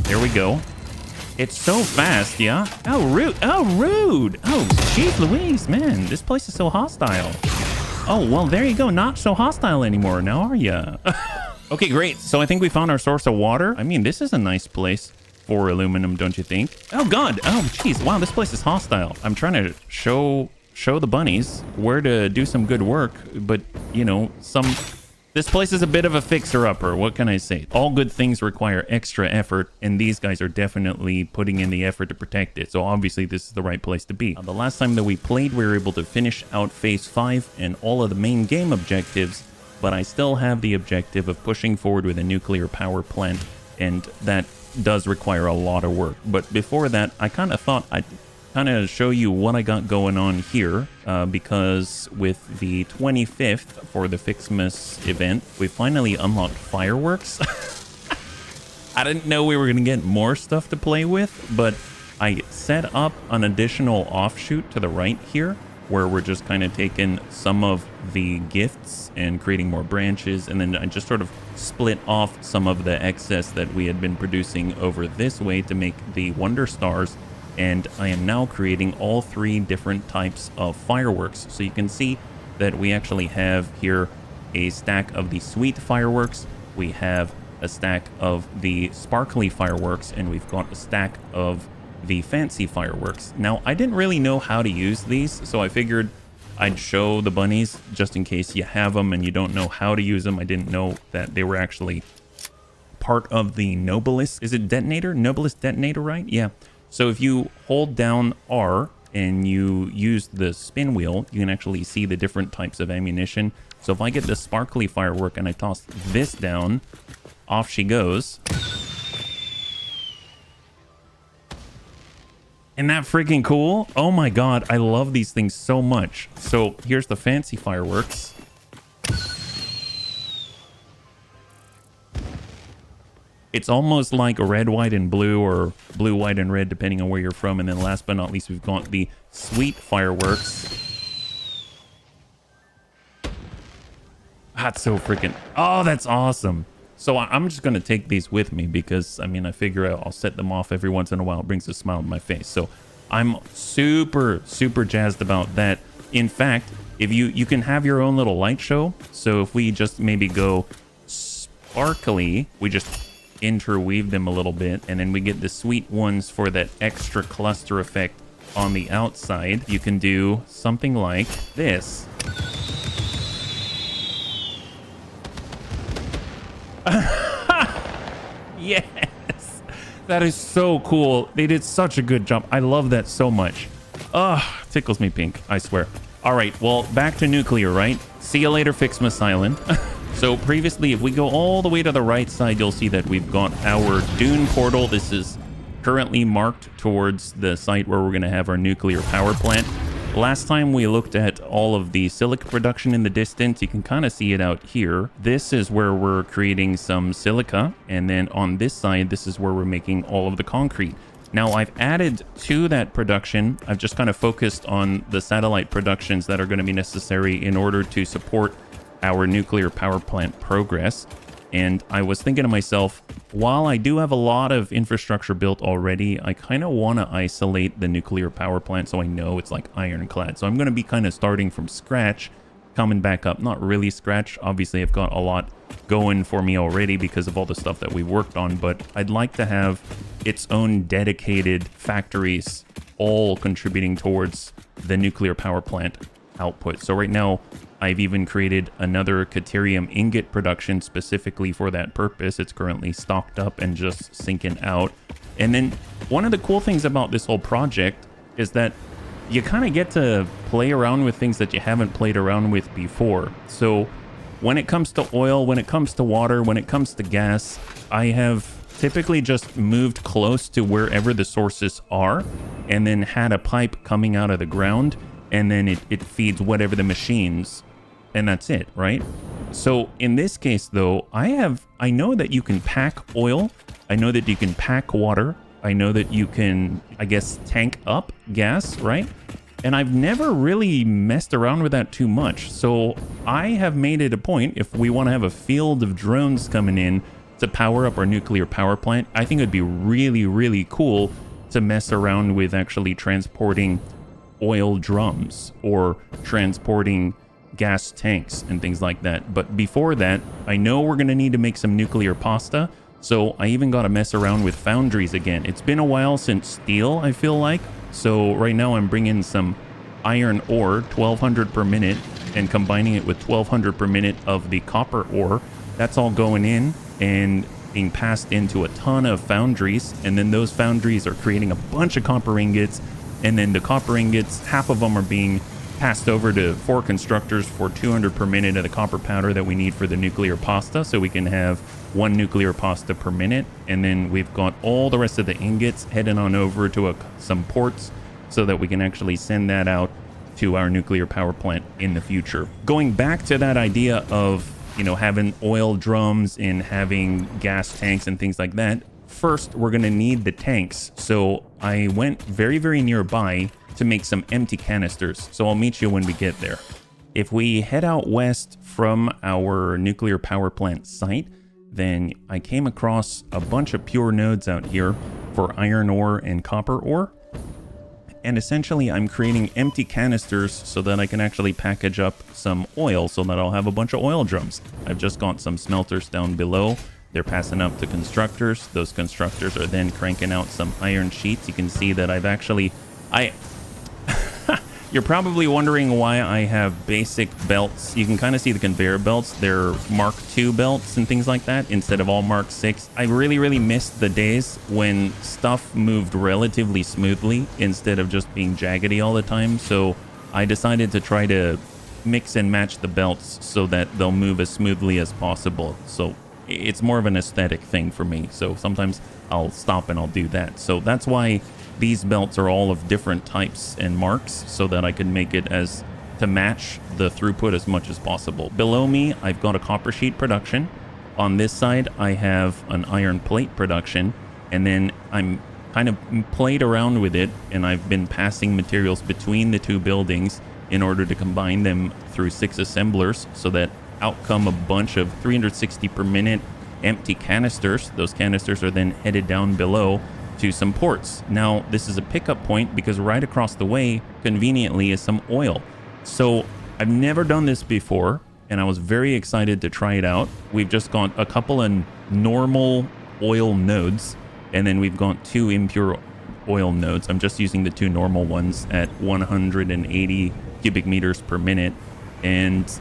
There we go. It's so fast, yeah? Oh, rude. Oh, rude. Oh, jeez Louise, man. This place is so hostile. Oh, well, there you go. Not so hostile anymore now, are ya? Okay, great. So I think we found our source of water. I mean, this is a nice place for aluminum, don't you think? Oh, God. Oh, jeez. Wow, this place is hostile. I'm trying to show the bunnies where to do some good work, but, you know, this place is a bit of a fixer-upper. What can I say? All good things require extra effort, and these guys are definitely putting in the effort to protect it. So obviously, this is the right place to be. Now, the last time that we played, we were able to finish out Phase 5 and all of the main game objectives, but I still have the objective of pushing forward with a nuclear power plant, and that does require a lot of work. But before that, I kind of thought I'd kind of show you what I got going on here, because with the 25th for the Fixmas event, we finally unlocked fireworks. I didn't know we were going to get more stuff to play with, but I set up an additional offshoot to the right here, where we're just kind of taking some of the gifts and creating more branches, and then I just sort of split off some of the excess that we had been producing over this way to make the Wonder Stars. And I am now creating all 3 different types of fireworks. So you can see that we actually have here a stack of the sweet fireworks. We have a stack of the sparkly fireworks, and we've got a stack of the fancy fireworks. Now, I didn't really know how to use these, so I figured I'd show the bunnies just in case you have them and you don't know how to use them. I didn't know that they were actually part of the Nobilis. Is it detonator? Nobilis detonator, right? Yeah. So if you hold down R and you use the spin wheel, you can actually see the different types of ammunition. So if I get the sparkly firework and I toss this down, off she goes. Isn't that freaking cool? Oh my God, I love these things so much. So here's the fancy fireworks. It's almost like red, white, and blue, or blue, white, and red, depending on where you're from. And then last but not least, we've got the sweet fireworks. That's so freaking... Oh, that's awesome. So I'm just going to take these with me because, I mean, I figure I'll set them off every once in a while. It brings a smile on my face. So I'm super, super jazzed about that. In fact, if you can have your own little light show. So if we just maybe go sparkly, we just interweave them a little bit, and then we get the sweet ones for that extra cluster effect on the outside. You can do something like this. Yes, that is so cool. They did such a good job. I love that so much. Ugh, tickles me pink, I swear. All right, well, back to nuclear, right? See you later, Fixmas Island. So previously, if we go all the way to the right side, you'll see that we've got our dune portal. This is currently marked towards the site where we're going to have our nuclear power plant. Last time we looked at all of the silica production in the distance. You can kind of see it out here. This is where we're creating some silica. And then on this side, this is where we're making all of the concrete. Now, I've added to that production. I've just kind of focused on the satellite productions that are going to be necessary in order to support our nuclear power plant progress. And I was thinking to myself, while I do have a lot of infrastructure built already, I kind of want to isolate the nuclear power plant so I know it's like ironclad. So I'm going to be kind of starting from scratch, coming back up. Not really scratch. Obviously, I've got a lot going for me already because of all the stuff that we worked on, but I'd like to have its own dedicated factories all contributing towards the nuclear power plant output. So right now, I've even created another Caterium ingot production specifically for that purpose. It's currently stocked up and just sinking out. And then one of the cool things about this whole project is that you kind of get to play around with things that you haven't played around with before. So when it comes to oil, when it comes to water, when it comes to gas, I have typically just moved close to wherever the sources are and then had a pipe coming out of the ground, and then it feeds whatever the machines, and that's it, right? So in this case though, I know that you can pack oil, I know that you can pack water, I know that you can, I guess, tank up gas, right? And I've never really messed around with that too much. So I have made it a point, if we want to have a field of drones coming in to power up our nuclear power plant, I think it'd be really, really cool to mess around with actually transporting oil drums or transporting gas tanks and things like that. But before that, I know we're going to need to make some nuclear pasta. So I even got to mess around with foundries again. It's been a while since steel, I feel like. So right now I'm bringing some iron ore, 1200 per minute, and combining it with 1200 per minute of the copper ore. That's all going in and being passed into a ton of foundries. And then those foundries are creating a bunch of copper ingots. And then the copper ingots, half of them are being passed over to 4 constructors for 200 per minute of the copper powder that we need for the nuclear pasta, so we can have 1 nuclear pasta per minute. And then we've got all the rest of the ingots heading on over to some ports so that we can actually send that out to our nuclear power plant in the future. Going back to that idea of, you know, having oil drums and having gas tanks and things like that, first we're going to need the tanks. So I went very, very nearby to make some empty canisters. So I'll meet you when we get there. If we head out west from our nuclear power plant site, then I came across a bunch of pure nodes out here for iron ore and copper ore. And essentially I'm creating empty canisters so that I can actually package up some oil so that I'll have a bunch of oil drums. I've just got some smelters down below. They're passing up to constructors. Those constructors are then cranking out some iron sheets. You can see that I've actually... You're probably wondering why I have basic belts. You can kind of see the conveyor belts. They're Mark II belts and things like that instead of all Mark VI. I really, really missed the days when stuff moved relatively smoothly instead of just being jaggedy all the time. So I decided to try to mix and match the belts so that they'll move as smoothly as possible. So it's more of an aesthetic thing for me. So sometimes I'll stop and I'll do that. So that's why these belts are all of different types and marks so that I can make it as to match the throughput as much as possible. Below me, I've got a copper sheet production. On this side, I have an iron plate production, and then I'm kind of played around with it, and I've been passing materials between the 2 buildings in order to combine them through 6 assemblers so that out come a bunch of 360 per minute empty canisters. Those canisters are then headed down below to some ports. Now, this is a pickup point because right across the way, conveniently, is some oil. So I've never done this before, and I was very excited to try it out. We've just got a couple of normal oil nodes, and then we've got 2 impure oil nodes. I'm just using the 2 normal ones at 180 cubic meters per minute, and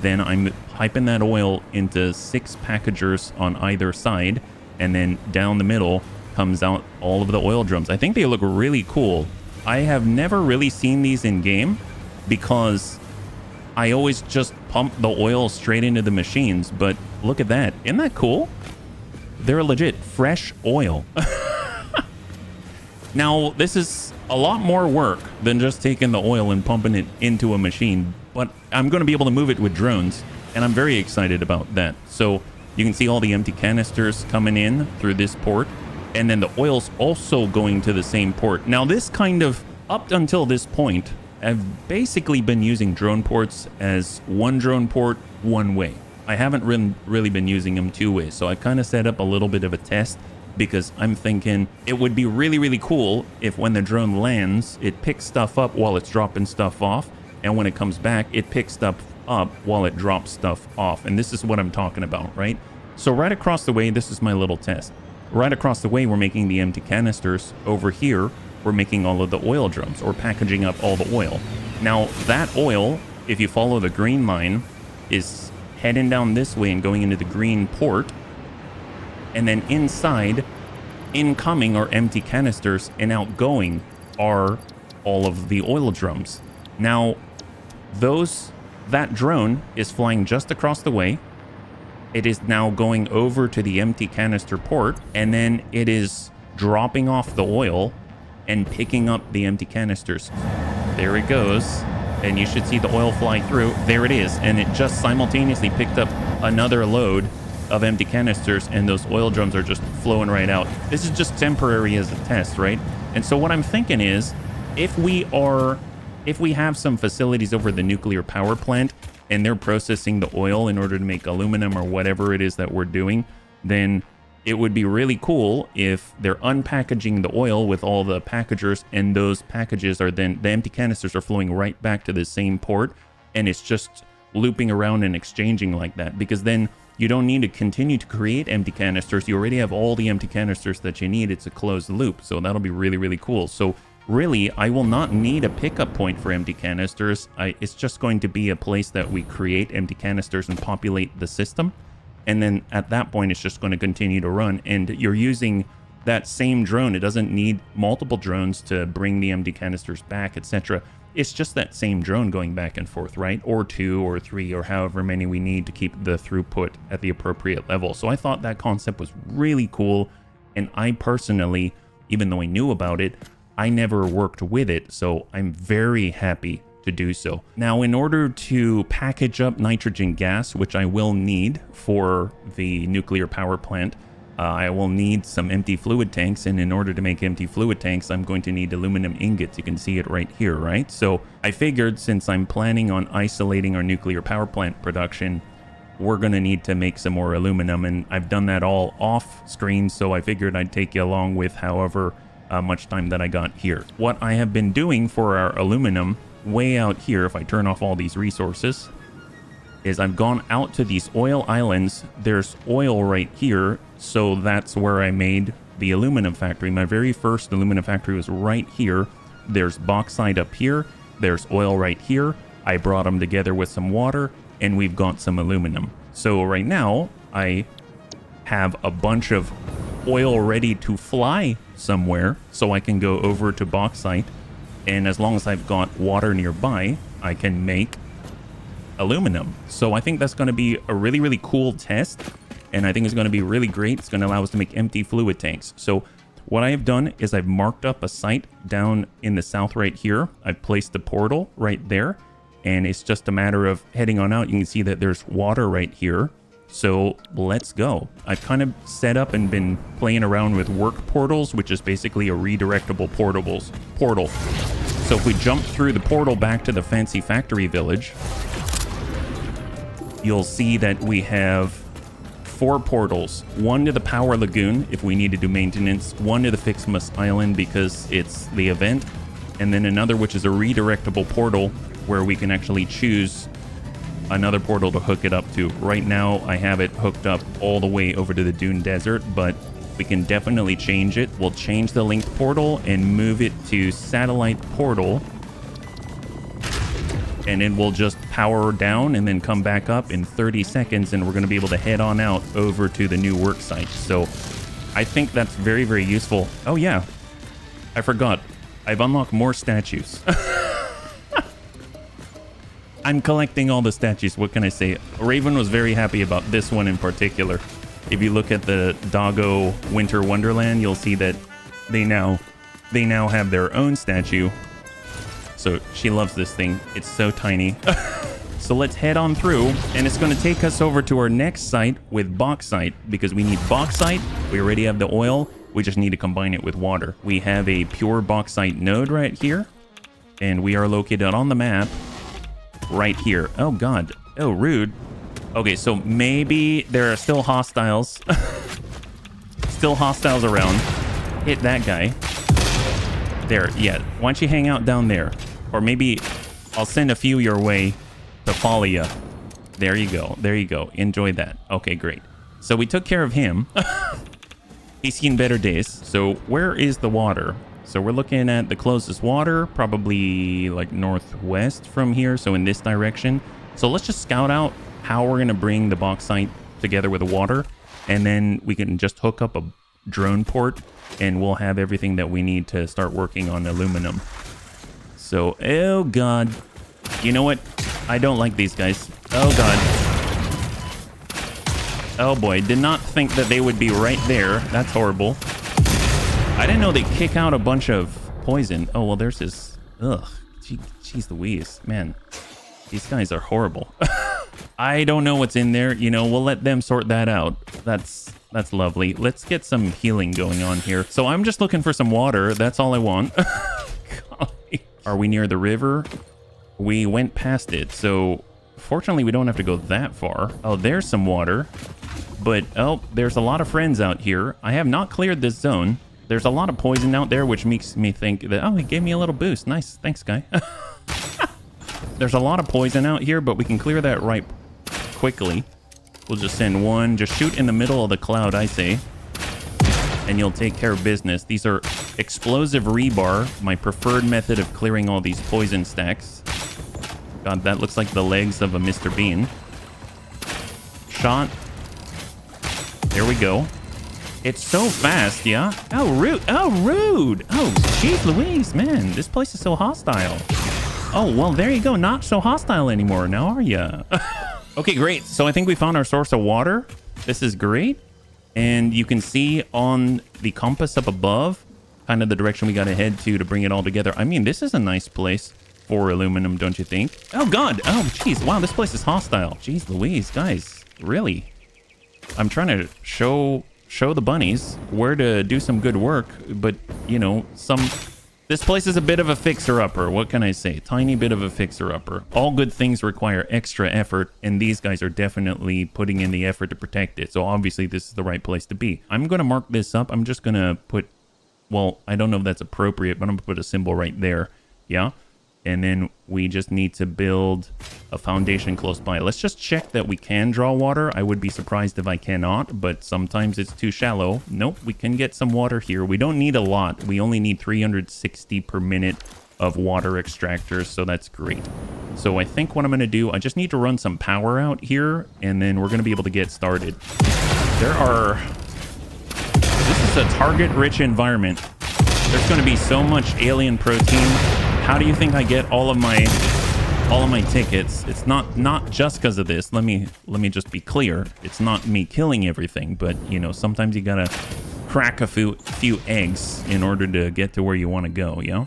then I'm piping that oil into 6 packagers on either side, and then down the middle comes out all of the oil drums. I think they look really cool. I have never really seen these in game because I always just pump the oil straight into the machines, but look at that. Isn't that cool? They're legit fresh oil. Now, this is a lot more work than just taking the oil and pumping it into a machine, but I'm going to be able to move it with drones, and I'm very excited about that. So you can see all the empty canisters coming in through this port, and then the oil's also going to the same port. Now, this kind of, up until this point, I've basically been using drone ports as 1 drone port, 1 way. I haven't really been using them 2 ways, so I kind of set up a little bit of a test because I'm thinking it would be really, really cool if when the drone lands, it picks stuff up while it's dropping stuff off, and when it comes back, it picks stuff up while it drops stuff off. And this is what I'm talking about, right? So right across the way, this is my little test. Right across the way, we're making the empty canisters. Over here, we're making all of the oil drums, or packaging up all the oil. Now, that oil, if you follow the green line, is heading down this way and going into the green port. And then inside, incoming are empty canisters, and outgoing are all of the oil drums. Now, that drone is flying just across the way. It is now going over to the empty canister port, and then it is dropping off the oil and picking up the empty canisters. There it goes, and you should see the oil fly through. There it is, and it just simultaneously picked up another load of empty canisters, and those oil drums are just flowing right out. This is just temporary as a test, right? And so what I'm thinking is, if we have some facilities over the nuclear power plant and they're processing the oil in order to make aluminum or whatever it is that we're doing, then it would be really cool if they're unpackaging the oil with all the packagers, and those packages are then, the empty canisters are flowing right back to the same port, and it's just looping around and exchanging like that, because then you don't need to continue to create empty canisters. You already have all the empty canisters that you need. It's a closed loop. So that'll be really, really cool. So really, I will not need a pickup point for empty canisters. It's just going to be a place that we create empty canisters and populate the system. And then at that point, it's just going to continue to run. And you're using that same drone. It doesn't need multiple drones to bring the empty canisters back, etc. It's just that same drone going back and forth, right? Or 2 or 3 or however many we need to keep the throughput at the appropriate level. So I thought that concept was really cool. And I personally, even though I knew about it, I never worked with it. So I'm very happy to do so. Now, in order to package up nitrogen gas, which I will need for the nuclear power plant, I will need some empty fluid tanks, and in order to make empty fluid tanks, I'm going to need aluminum ingots. You can see it right here, right? So I figured, since I'm planning on isolating our nuclear power plant production, we're going to need to make some more aluminum, and I've done that all off screen, so I figured I'd take you along with however much time that I got here. What I have been doing for our aluminum way out here, if I turn off all these resources, is I've gone out to these oil islands. There's oil right here, so that's where I made the aluminum factory. My very first aluminum factory was right here. There's bauxite up here. There's oil right here. I brought them together with some water, and we've got some aluminum. So right now, I have a bunch of oil ready to fly somewhere, so I can go over to bauxite, and as long as I've got water nearby, I can make aluminum. So I think that's going to be a really, really cool test, and I think it's going to be really great. It's going to allow us to make empty fluid tanks. So what I have done is I've marked up a site down in the south right here. I've placed a portal right there, and it's just a matter of heading on out. You can see that there's water right here. So let's go. I've kind of set up and been playing around with work portals, which is basically a redirectable portal. So if we jump through the portal back to the fancy factory village, you'll see that we have 4 portals. One to the power lagoon if we need to do maintenance, one to the Fixmus Island because it's the event, and then another which is a redirectable portal where we can actually choose another portal to hook it up to. Right now I have it hooked up all the way over to the Dune Desert, but we can definitely change it. We'll change the linked portal and move it to satellite portal, and then we'll just power down and then come back up in 30 seconds, and we're going to be able to head on out over to the new work site. So I think that's very, very useful. Oh yeah, I forgot. I've unlocked more statues. I'm collecting all the statues. What can I say? Raven was very happy about this one in particular. If you look at the Doggo Winter Wonderland, you'll see that they now have their own statue. So she loves this thing. It's so tiny. So let's head on through, and it's going to take us over to our next site with bauxite, because we need bauxite. We already have the oil. We just need to combine it with water. We have a pure bauxite node right here, and we are located on the map right here. Oh god. Oh, rude. Okay, so maybe there are still hostiles. Still hostiles around. Hit that guy. There, yeah. Why don't you hang out down there? Or maybe I'll send a few your way to follow you. There you go. There you go. Enjoy that. Okay, great. So we took care of him. He's seen better days. So where is the water? So we're looking at the closest water, probably like northwest from here. So in this direction. So let's just scout out how we're going to bring the bauxite together with the water. And then we can just hook up a drone port, and we'll have everything that we need to start working on aluminum. So, oh god. You know what? I don't like these guys. Oh god. Oh boy, did not think that they would be right there. That's horrible. I didn't know they kick out a bunch of poison. Oh, well, there's this. Ugh. Jeez Louise. Man, these guys are horrible. I don't know what's in there. You know, we'll let them sort that out. That's lovely. Let's get some healing going on here. So I'm just looking for some water. That's all I want. Are we near the river? We went past it. So fortunately, we don't have to go that far. Oh, there's some water. But, oh, there's a lot of friends out here. I have not cleared this zone. There's a lot of poison out there, which makes me think that, oh, he gave me a little boost. Nice. Thanks, guy. There's a lot of poison out here, but we can clear that right quickly. We'll just send one. Just shoot in the middle of the cloud, I say. And you'll take care of business. These are explosive rebar, my preferred method of clearing all these poison stacks. God, that looks like the legs of a Mr. Bean. Shot. There we go. It's so fast, yeah? Oh, rude. Oh, rude. Oh, jeez Louise, man. This place is so hostile. Oh, well, there you go. Not so hostile anymore now, are ya? Okay, great. So I think we found our source of water. This is great. And you can see on the compass up above, kind of the direction we got to head to bring it all together. I mean, this is a nice place for aluminum, don't you think? Oh, God. Oh, jeez. Wow, this place is hostile. Jeez Louise, guys. Really? I'm trying to show the bunnies where to do some good work, but, you know, this place is a bit of a fixer-upper. What can I say? Tiny bit of a fixer-upper. All good things require extra effort, and these guys are definitely putting in the effort to protect it. So obviously this is the right place to be. I'm going to mark this up. I'm just going to put, well, I don't know if that's appropriate, but I'm going to put a symbol right there. Yeah? And then we just need to build a foundation close by. Let's just check that we can draw water. I would be surprised if I cannot, but sometimes it's too shallow. Nope, we can get some water here. We don't need a lot. We only need 360 per minute of water extractors, so that's great. So I think what I'm going to do, I just need to run some power out here, and then we're going to be able to get started. This is a target-rich environment. There's going to be so much alien protein. How do you think I get all of my tickets? It's not just because of this. Let me just be clear. It's not me killing everything, but you know, sometimes you gotta crack a few eggs in order to get to where you want to go, yeah?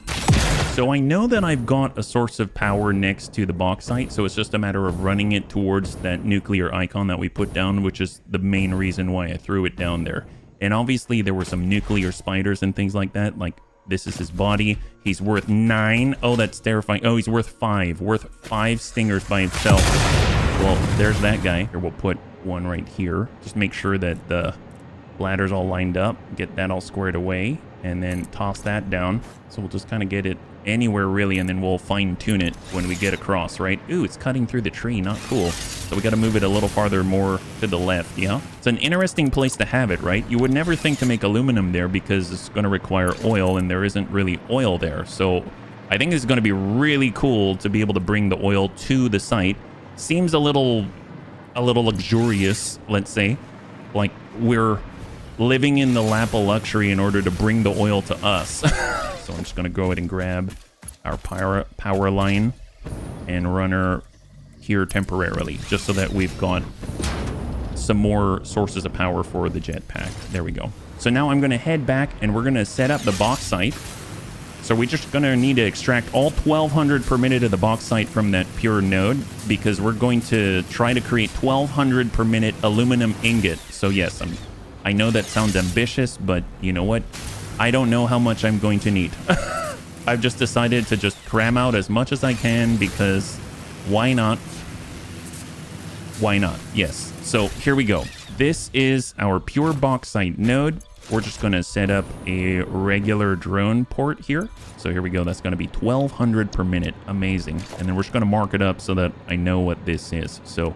So I know that I've got a source of power next to the bauxite, so it's just a matter of running it towards that nuclear icon that we put down, which is the main reason why I threw it down there. And obviously there were some nuclear spiders and things like that, like this is his body. He's worth 9. Oh, that's terrifying. Oh, he's worth 5. Worth 5 stingers by itself. Well, there's that guy. Here, we'll put one right here. Just make sure that the bladder's all lined up. Get that all squared away. And then toss that down. So we'll just kind of get it anywhere, really. And then we'll fine-tune it when we get across, right? Ooh, it's cutting through the tree. Not cool. So we got to move it a little farther more to the left, yeah? It's an interesting place to have it, right? You would never think to make aluminum there because it's going to require oil, and there isn't really oil there. So I think it's going to be really cool to be able to bring the oil to the site. Seems a little luxurious, let's say. Like we're living in the lap of luxury in order to bring the oil to us. So I'm just going to go ahead and grab our power line and run her here temporarily, just so that we've got some more sources of power for the jetpack. There we go. So now I'm going to head back and we're going to set up the bauxite. So we're just going to need to extract all 1200 per minute of the bauxite from that pure node, because we're going to try to create 1200 per minute aluminum ingot. So yes, I know that sounds ambitious, but you know what? I don't know how much I'm going to need. I've just decided to just cram out as much as I can, because why not? Why not? Yes. So here we go. This is our pure bauxite node. We're just going to set up a regular drone port here. So here we go. That's going to be 1200 per minute. Amazing. And then we're just going to mark it up so that I know what this is. So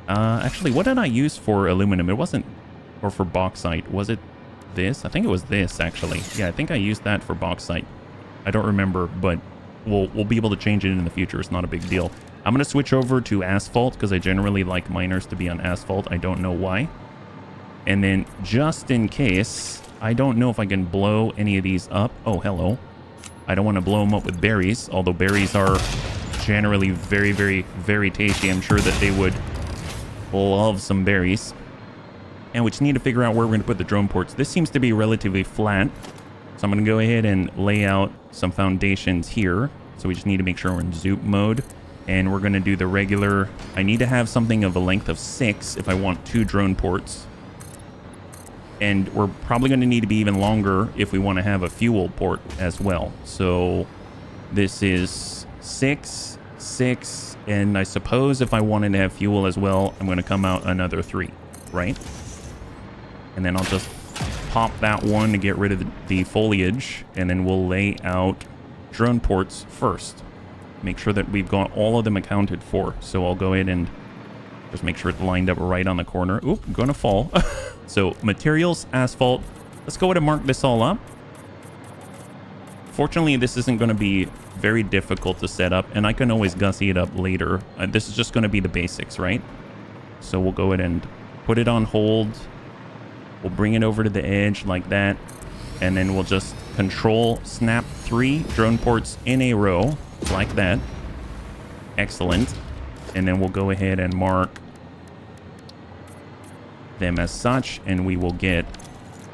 actually, what did I use for aluminum? It wasn't, or for bauxite. Was it this? I think it was this, actually. Yeah, I think I used that for bauxite. I don't remember, but we'll be able to change it in the future. It's not a big deal. I'm going to switch over to asphalt because I generally like miners to be on asphalt. I don't know why. And then just in case, I don't know if I can blow any of these up. Oh, hello. I don't want to blow them up with berries, although berries are generally very, very, very tasty. I'm sure that they would love some berries. And we just need to figure out where we're going to put the drone ports. This seems to be relatively flat. So I'm going to go ahead and lay out some foundations here. So we just need to make sure we're in zoop mode. And we're going to do the regular. I need to have something of a length of 6 if I want 2 drone ports. And we're probably going to need to be even longer if we want to have a fuel port as well. So this is 6, 6, and I suppose if I wanted to have fuel as well, I'm going to come out another 3. right? And then I'll just pop that one to get rid of the foliage, and then we'll lay out drone ports first. Make sure that we've got all of them accounted for. So I'll go ahead and just make sure it's lined up right on the corner. Oop, I'm gonna fall. So materials, asphalt. Let's go ahead and mark this all up. Fortunately, this isn't going to be very difficult to set up, and I can always gussy it up later. This is just going to be the basics, right? So we'll go ahead and put it on hold. We'll bring it over to the edge like that, and then we'll just control snap 3 drone ports in a row like that. Excellent. And then we'll go ahead and mark them as such, and we will get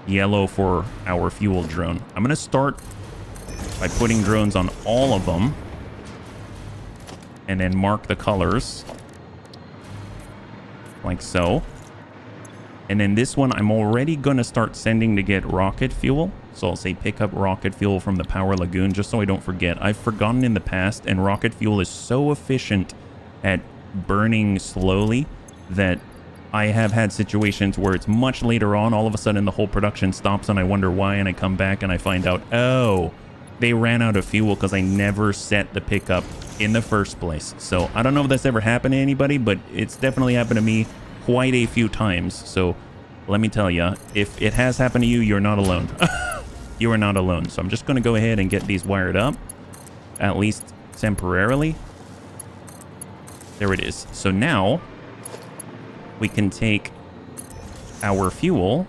yellow for our fuel drone. I'm going to start by putting drones on all of them and then mark the colors like so. And then this one I'm already going to start sending to get rocket fuel. So I'll say pick up rocket fuel from the power lagoon, just so I don't forget. I've forgotten in the past, and rocket fuel is so efficient at burning slowly that I have had situations where it's much later on, all of a sudden the whole production stops and I wonder why, and I come back and I find out, oh, they ran out of fuel because I never set the pickup in the first place. So I don't know if that's ever happened to anybody, but it's definitely happened to me quite a few times. So let me tell you, if it has happened to you, you're not alone. You are not alone. So I'm just going to go ahead and get these wired up, at least temporarily. There it is. So now we can take our fuel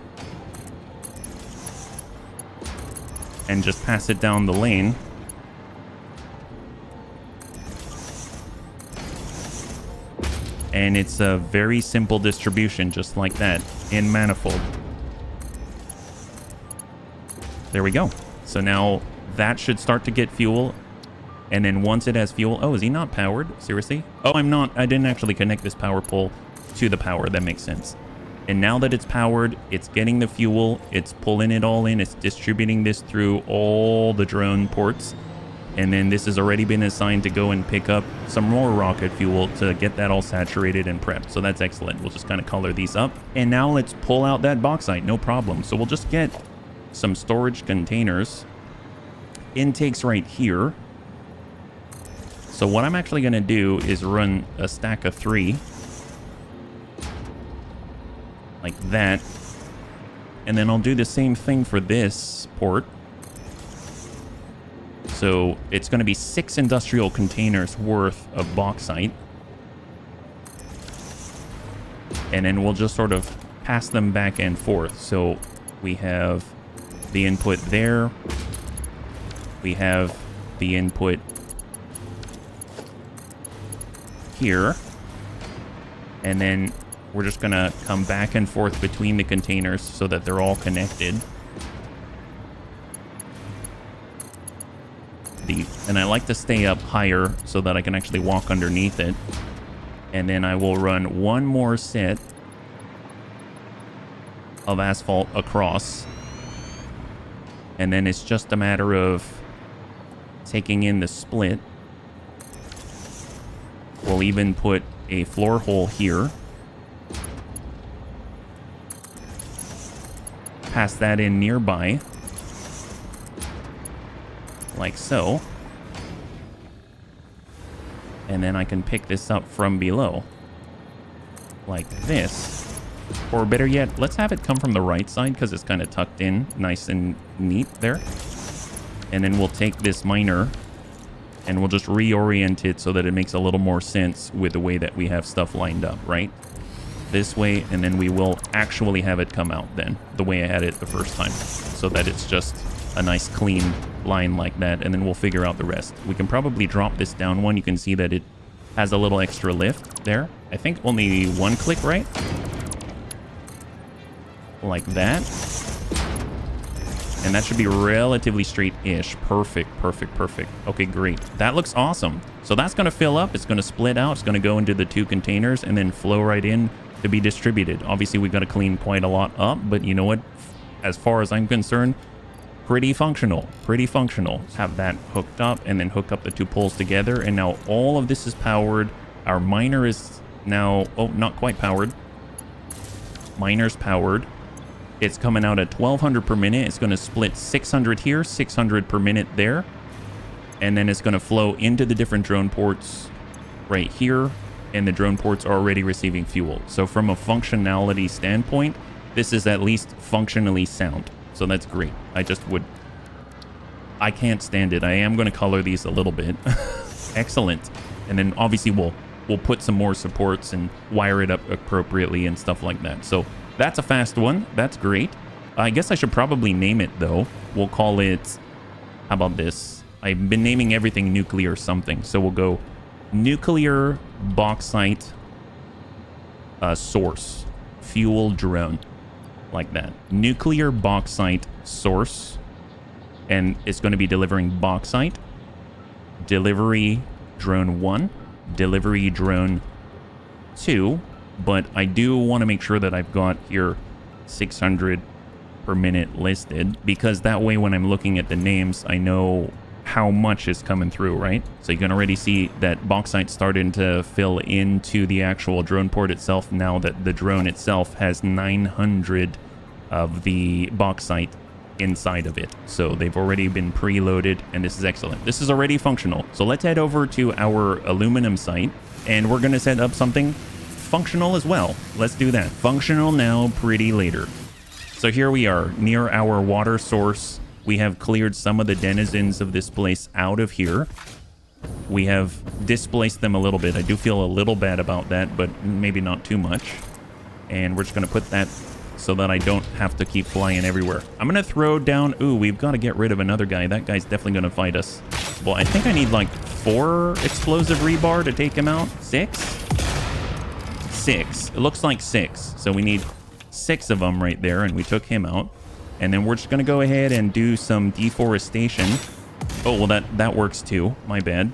and just pass it down the lane. And it's a very simple distribution, just like that, in manifold. There we go. So now that should start to get fuel. And then once it has fuel... Oh, is he not powered? Seriously? Oh, I'm not. I didn't actually connect this power pole to the power. That makes sense. And now that it's powered, it's getting the fuel, it's pulling it all in, it's distributing this through all the drone ports. And then this has already been assigned to go and pick up some more rocket fuel to get that all saturated and prepped. So that's excellent. We'll just kind of color these up. And now let's pull out that bauxite, no problem. So we'll just get some storage containers. Intakes right here. So what I'm actually going to do is run a stack of 3. Like that. And then I'll do the same thing for this port. So it's going to be 6 industrial containers worth of bauxite. And then we'll just sort of pass them back and forth. So we have the input there. We have the input here. And then we're just going to come back and forth between the containers so that they're all connected. And I like to stay up higher so that I can actually walk underneath it. And then I will run one more set of asphalt across. And then it's just a matter of taking in the split. We'll even put a floor hole here. Pass that in nearby. Like so. And then I can pick this up from below. Like this. Or better yet, let's have it come from the right side because it's kind of tucked in nice and neat there. And then we'll take this miner and we'll just reorient it so that it makes a little more sense with the way that we have stuff lined up, right? This way, and then we will actually have it come out then, the way I had it the first time, so that it's just a nice clean line like that, and then we'll figure out the rest. We can probably drop this down one. You can see that it has a little extra lift there. I think only 1 click, right? Like that. And that should be relatively straight-ish. Perfect, perfect, perfect. Okay, great. That looks awesome. So that's going to fill up. It's going to split out. It's going to go into the 2 containers and then flow right in to be distributed. Obviously, we've got to clean quite a lot up, but you know what? As far as I'm concerned, pretty functional. Pretty functional. Have that hooked up and then hook up the 2 poles together. And now all of this is powered. Our miner is now, oh, not quite powered. Miner's powered. It's coming out at 1200 per minute. It's going to split 600 here, 600 per minute there. And then it's going to flow into the different drone ports right here. And the drone ports are already receiving fuel. So from a functionality standpoint, this is at least functionally sound. So that's great. I can't stand it. I am going to color these a little bit. Excellent. And then obviously we'll put some more supports and wire it up appropriately and stuff like that. So that's a fast one. That's great. I guess I should probably name it though. We'll call it, how about this? I've been naming everything nuclear something. So we'll go nuclear bauxite source fuel drone, like that. Nuclear bauxite source. And it's going to be delivering bauxite. Delivery drone 1. Delivery drone 2. But I do want to make sure that I've got here 600 per minute listed. Because that way when I'm looking at the names, I know how much is coming through, right? So you can already see that bauxite starting to fill into the actual drone port itself now that the drone itself has 900 of the bauxite inside of it. So they've already been preloaded and this is excellent. This is already functional. So let's head over to our aluminum site and we're going to set up something functional as well. Let's do that. Functional now, pretty later. So here we are near our water source. We have cleared some of the denizens of this place out of here. We have displaced them a little bit. I do feel a little bad about that, but maybe not too much. And we're just going to put that so that I don't have to keep flying everywhere. I'm going to throw down... Ooh, we've got to get rid of another guy. That guy's definitely going to fight us. Well, I think I need like 4 explosive rebar to take him out. 6? 6. It looks like 6. So we need 6 of them right there, and we took him out. And then we're just going to go ahead and do some deforestation. Oh, well, that works too. My bad.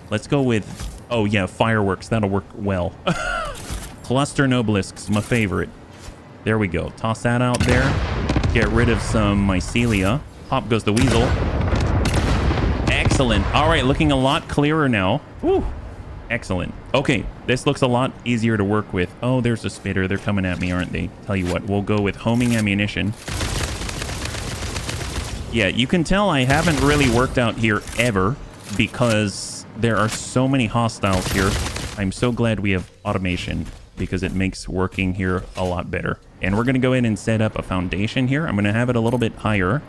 Let's go with... Oh, yeah, fireworks. That'll work well. Cluster nobelisks, my favorite. There we go. Toss that out there. Get rid of some mycelia. Hop goes the weasel. Excellent. All right, looking a lot clearer now. Woo. Excellent. Okay, this looks a lot easier to work with. Oh, there's a spitter. They're coming at me, aren't they? Tell you what, we'll go with homing ammunition. Yeah, you can tell I haven't really worked out here ever because there are so many hostiles here. I'm so glad we have automation because it makes working here a lot better. And we're going to go in and set up a foundation here. I'm going to have it a little bit higher.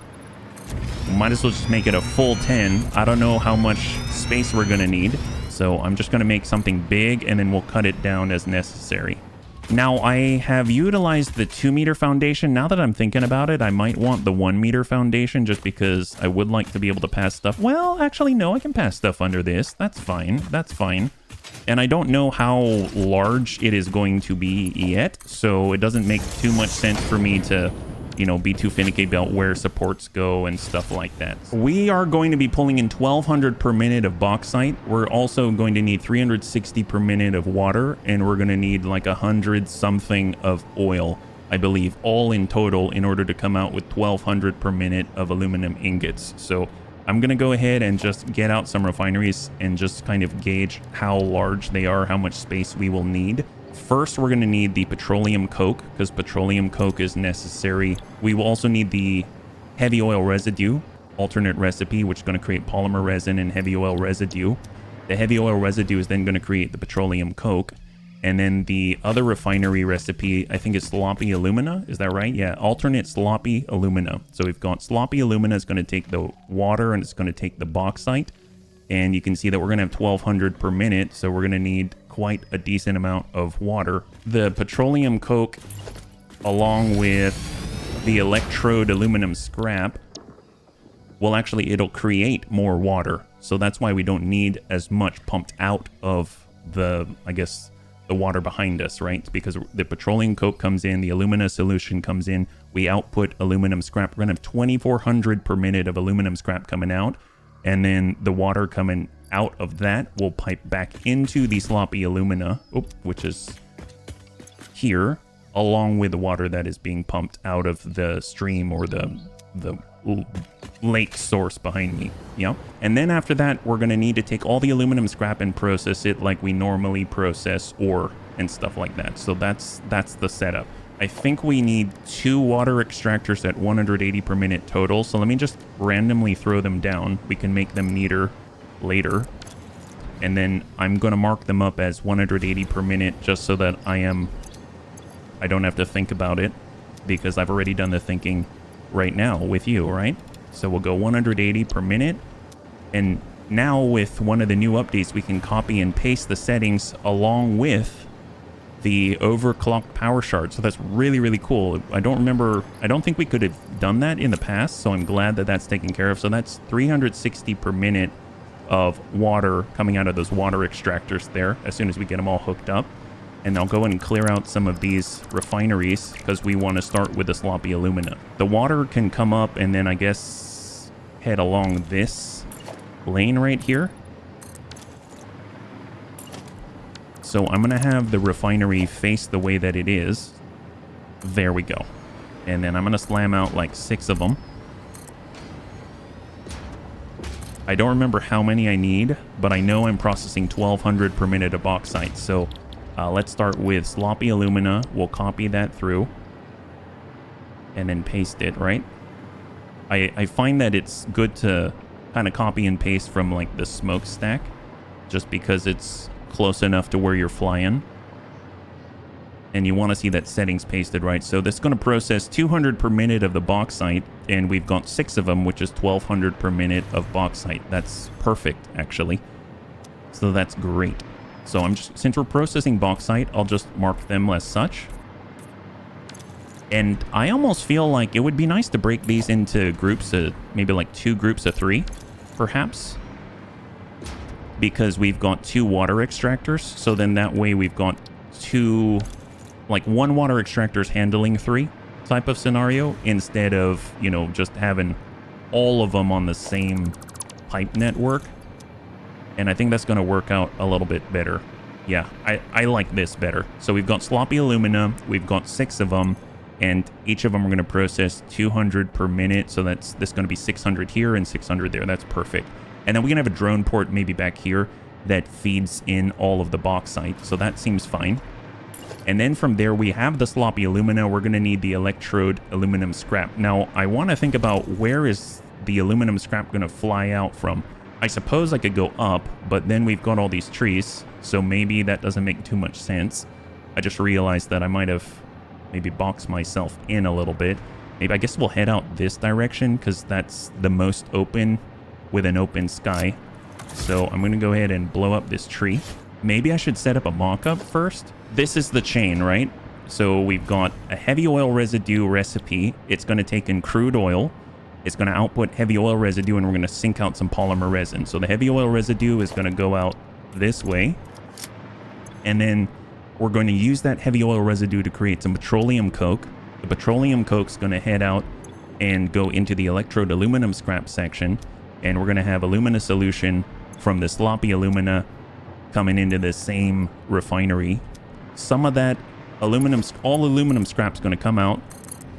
Might as well just make it a full 10. I don't know how much space we're going to need. So I'm just going to make something big and then we'll cut it down as necessary. Now I have utilized the 2-meter foundation. Now that I'm thinking about it, I might want the 1-meter foundation just because I would like to be able to pass stuff. Well, actually, no, I can pass stuff under this. That's fine. That's fine. And I don't know how large it is going to be yet. So it doesn't make too much sense for me to, you know, be too finicky about where supports go and stuff like that. We are going to be pulling in 1200 per minute of bauxite. We're also going to need 360 per minute of water, and we're going to need like 100 something of oil, I believe, all in total in order to come out with 1200 per minute of aluminum ingots. So I'm going to go ahead and just get out some refineries and just kind of gauge how large they are, how much space we will need. First, we're going to need the petroleum coke because petroleum coke is necessary. We will also need the heavy oil residue, alternate recipe, which is going to create polymer resin and heavy oil residue. The heavy oil residue is then going to create the petroleum coke. And then the other refinery recipe, I think is sloppy alumina. Is that right? Yeah, alternate sloppy alumina. So we've got sloppy alumina is going to take the water and it's going to take the bauxite. And you can see that we're going to have 1200 per minute. So we're going to need quite a decent amount of water. The petroleum coke, along with the electrode aluminum scrap, it'll create more water. So that's why we don't need as much pumped out of the, I guess, the water behind us, right? Because the petroleum coke comes in, the alumina solution comes in, we output aluminum scrap. We're gonna have 2400 per minute of aluminum scrap coming out, and then the water coming out of that will pipe back into the sloppy alumina, which is here, along with the water that is being pumped out of the stream or the lake source behind me. Yeah. And then after that, we're going to need to take all the aluminum scrap and process it like we normally process ore. and stuff like that. So that's the setup. I think we need 2 water extractors at 180 per minute total. So let me just randomly throw them down. We can make them neater later. And then I'm going to mark them up as 180 per minute just so that I don't have to think about it, because I've already done the thinking right now with you, right? So we'll go 180 per minute. And now with one of the new updates, we can copy and paste the settings along with the overclocked power shard. So that's really, really cool. I don't think we could have done that in the past, so I'm glad that that's taken care of. So that's 360 per minute of water coming out of those water extractors there as soon as we get them all hooked up. And I'll go in and clear out some of these refineries because we want to start with the sloppy alumina. The water can come up and then I guess head along this lane right here. So I'm going to have the refinery face the way that it is. There we go. And then I'm going to slam out like 6 of them. I don't remember how many I need, but I know I'm processing 1200 per minute of bauxite. So let's start with sloppy alumina. We'll copy that through and then paste it, right? I find that it's good to kind of copy and paste from like the smokestack just because it's close enough to where you're flying. And you want to see that settings pasted right. So this is going to process 200 per minute of the bauxite, and we've got 6 of them, which is 1200 per minute of bauxite. That's perfect, actually. So that's great. So since we're processing bauxite, I'll just mark them as such. And I almost feel like it would be nice to break these into groups of maybe like 2 groups of 3, perhaps. Because we've got 2 water extractors. So then that way we've got 2, like 1 water extractors handling 3 type of scenario, instead of, you know, just having all of them on the same pipe network. And I think that's going to work out a little bit better. Yeah, I like this better. So we've got sloppy alumina, we've got 6 of them, and each of them are going to process 200 per minute. So this is going to be 600 here and 600 there. That's perfect. And then we can have a drone port maybe back here that feeds in all of the bauxite. So that seems fine. And then from there, we have the sloppy alumina. We're going to need the electrode aluminum scrap. Now, I want to think about where is the aluminum scrap going to fly out from. I suppose I could go up, but then we've got all these trees. So maybe that doesn't make too much sense. I just realized that I might have maybe boxed myself in a little bit. Maybe I guess we'll head out this direction because that's the most open with an open sky. So I'm going to go ahead and blow up this tree. Maybe I should set up a mock-up first. This is the chain, right? So we've got a heavy oil residue recipe. It's going to take in crude oil. It's going to output heavy oil residue, and we're going to sink out some polymer resin. So the heavy oil residue is going to go out this way. And then we're going to use that heavy oil residue to create some petroleum coke. The petroleum coke's going to head out and go into the electrode aluminum scrap section. And we're going to have alumina solution from the sloppy alumina coming into the same refinery. Some of that aluminum, all aluminum scrap's going to come out.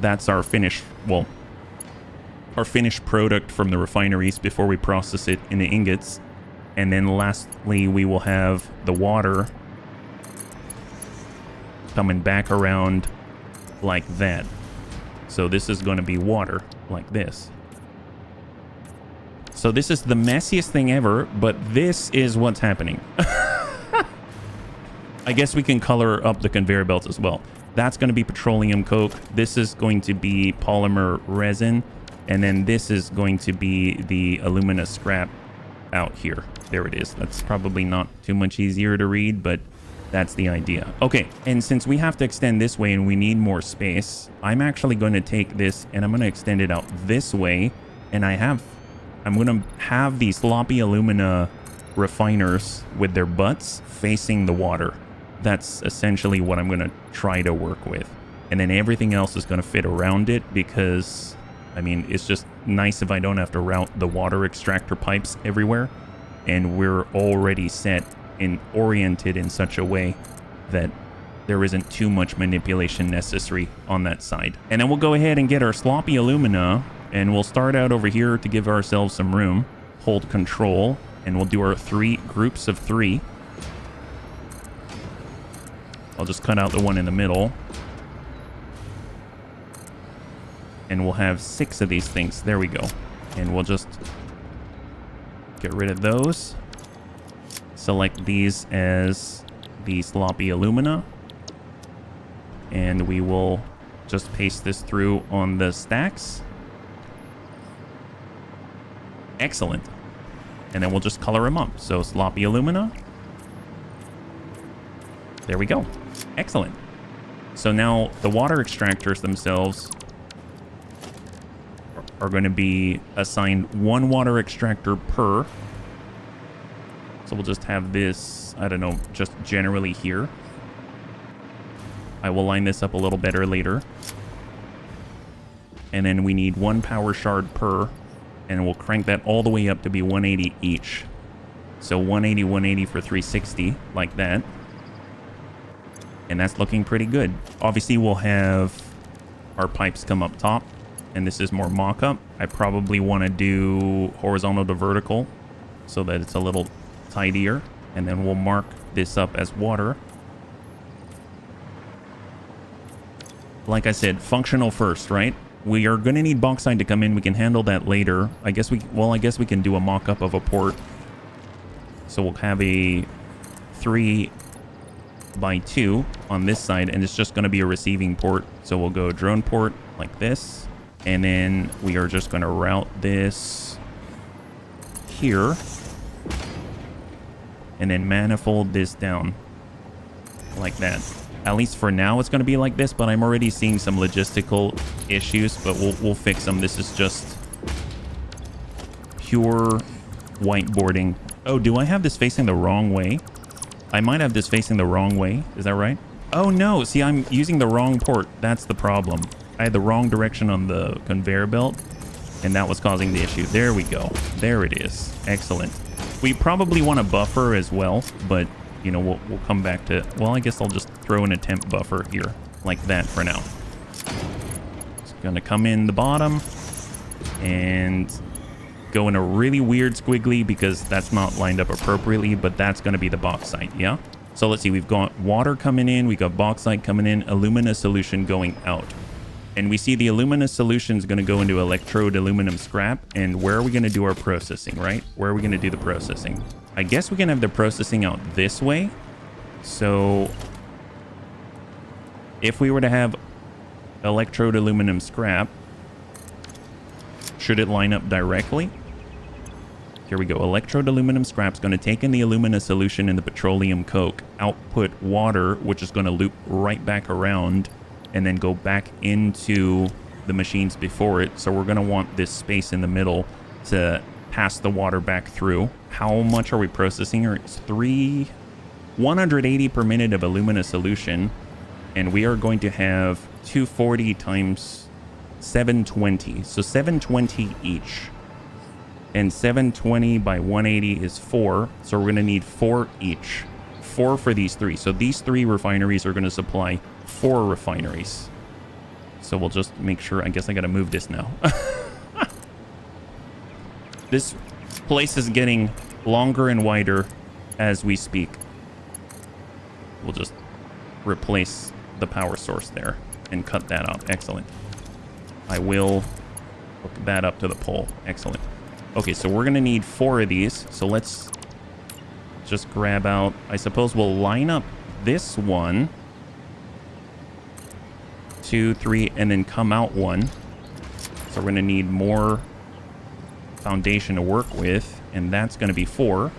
That's our finished, well, our finished product from the refineries before we process it in the ingots. And then lastly, we will have the water coming back around like that. So this is going to be water like this. So this is the messiest thing ever, but this is what's happening. I guess we can color up the conveyor belts as well. That's going to be petroleum coke. This is going to be polymer resin. And then this is going to be the alumina scrap out here. There it is. That's probably not too much easier to read, but that's the idea. Okay, and since we have to extend this way and we need more space, I'm actually going to take this and I'm going to extend it out this way. And I'm going to have these sloppy alumina refiners with their butts facing the water. That's essentially what I'm going to try to work with. And then everything else is going to fit around it because, I mean, it's just nice if I don't have to route the water extractor pipes everywhere. And we're already set and oriented in such a way that there isn't too much manipulation necessary on that side. And then we'll go ahead and get our sloppy alumina, and we'll start out over here to give ourselves some room. Hold control, and we'll do our 3 groups of 3. I'll just cut out the one in the middle. And we'll have 6 of these things. There we go. And we'll just get rid of those. Select these as the sloppy alumina. And we will just paste this through on the stacks. Excellent. And then we'll just color them up. So sloppy alumina. There we go. Excellent. So now the water extractors themselves are going to be assigned 1 water extractor per. So we'll just have this, I don't know, just generally here. I will line this up a little better later. And then we need 1 power shard per. And we'll crank that all the way up to be 180 each. So 180, 180 for 360, like that. And that's looking pretty good. Obviously, we'll have our pipes come up top. And this is more mock-up. I probably want to do horizontal to vertical so that it's a little tidier. And then we'll mark this up as water. Like I said, functional first, right? We are going to need bauxite to come in. We can handle that later. I guess we can do a mock-up of a port. So we'll have a 3x2 on this side, and it's just going to be a receiving port. So we'll go drone port like this. And then we are just going to route this here. And then manifold this down like that. At least for now, it's going to be like this, but I'm already seeing some logistical issues, but we'll fix them. This is just pure whiteboarding. Oh, do I have this facing the wrong way? I might have this facing the wrong way. Is that right? Oh, no. See, I'm using the wrong port. That's the problem. I had the wrong direction on the conveyor belt, and that was causing the issue. There we go. There it is. Excellent. We probably want a buffer as well, but, you know, we'll come back to... Well, I guess I'll just throw in a temp buffer here, like that for now. It's going to come in the bottom and go in a really weird squiggly because that's not lined up appropriately, but that's going to be the bauxite, yeah? So let's see, we've got water coming in, we got bauxite coming in, alumina solution going out. And we see the alumina solution is going to go into electrode aluminum scrap. And where are we going to do our processing, right? Where are we going to do the processing? I guess we can have the processing out this way. So if we were to have electrode aluminum scrap, should it line up directly? Here we go. Electrode aluminum scrap is going to take in the alumina solution in the petroleum coke, output water, which is going to loop right back around and then go back into the machines before it. So we're going to want this space in the middle to pass the water back through. How much are we processing here? It's 180 per minute of alumina solution. And we are going to have 240 times 720. So 720 each. And 720 by 180 is 4. So we're going to need 4 each. 4 for these 3. So these 3 refineries are going to supply 4 refineries. So we'll just make sure. I guess I got to move this now. This place is getting longer and wider as we speak. We'll just replace the power source there and cut that up. Excellent. I will hook that up to the pole. Excellent. Okay, so we're going to need 4 of these. So let's just grab out. I suppose we'll line up this one, 2, 3, and then come out 1. So we're going to need more foundation to work with, and that's going to be 4.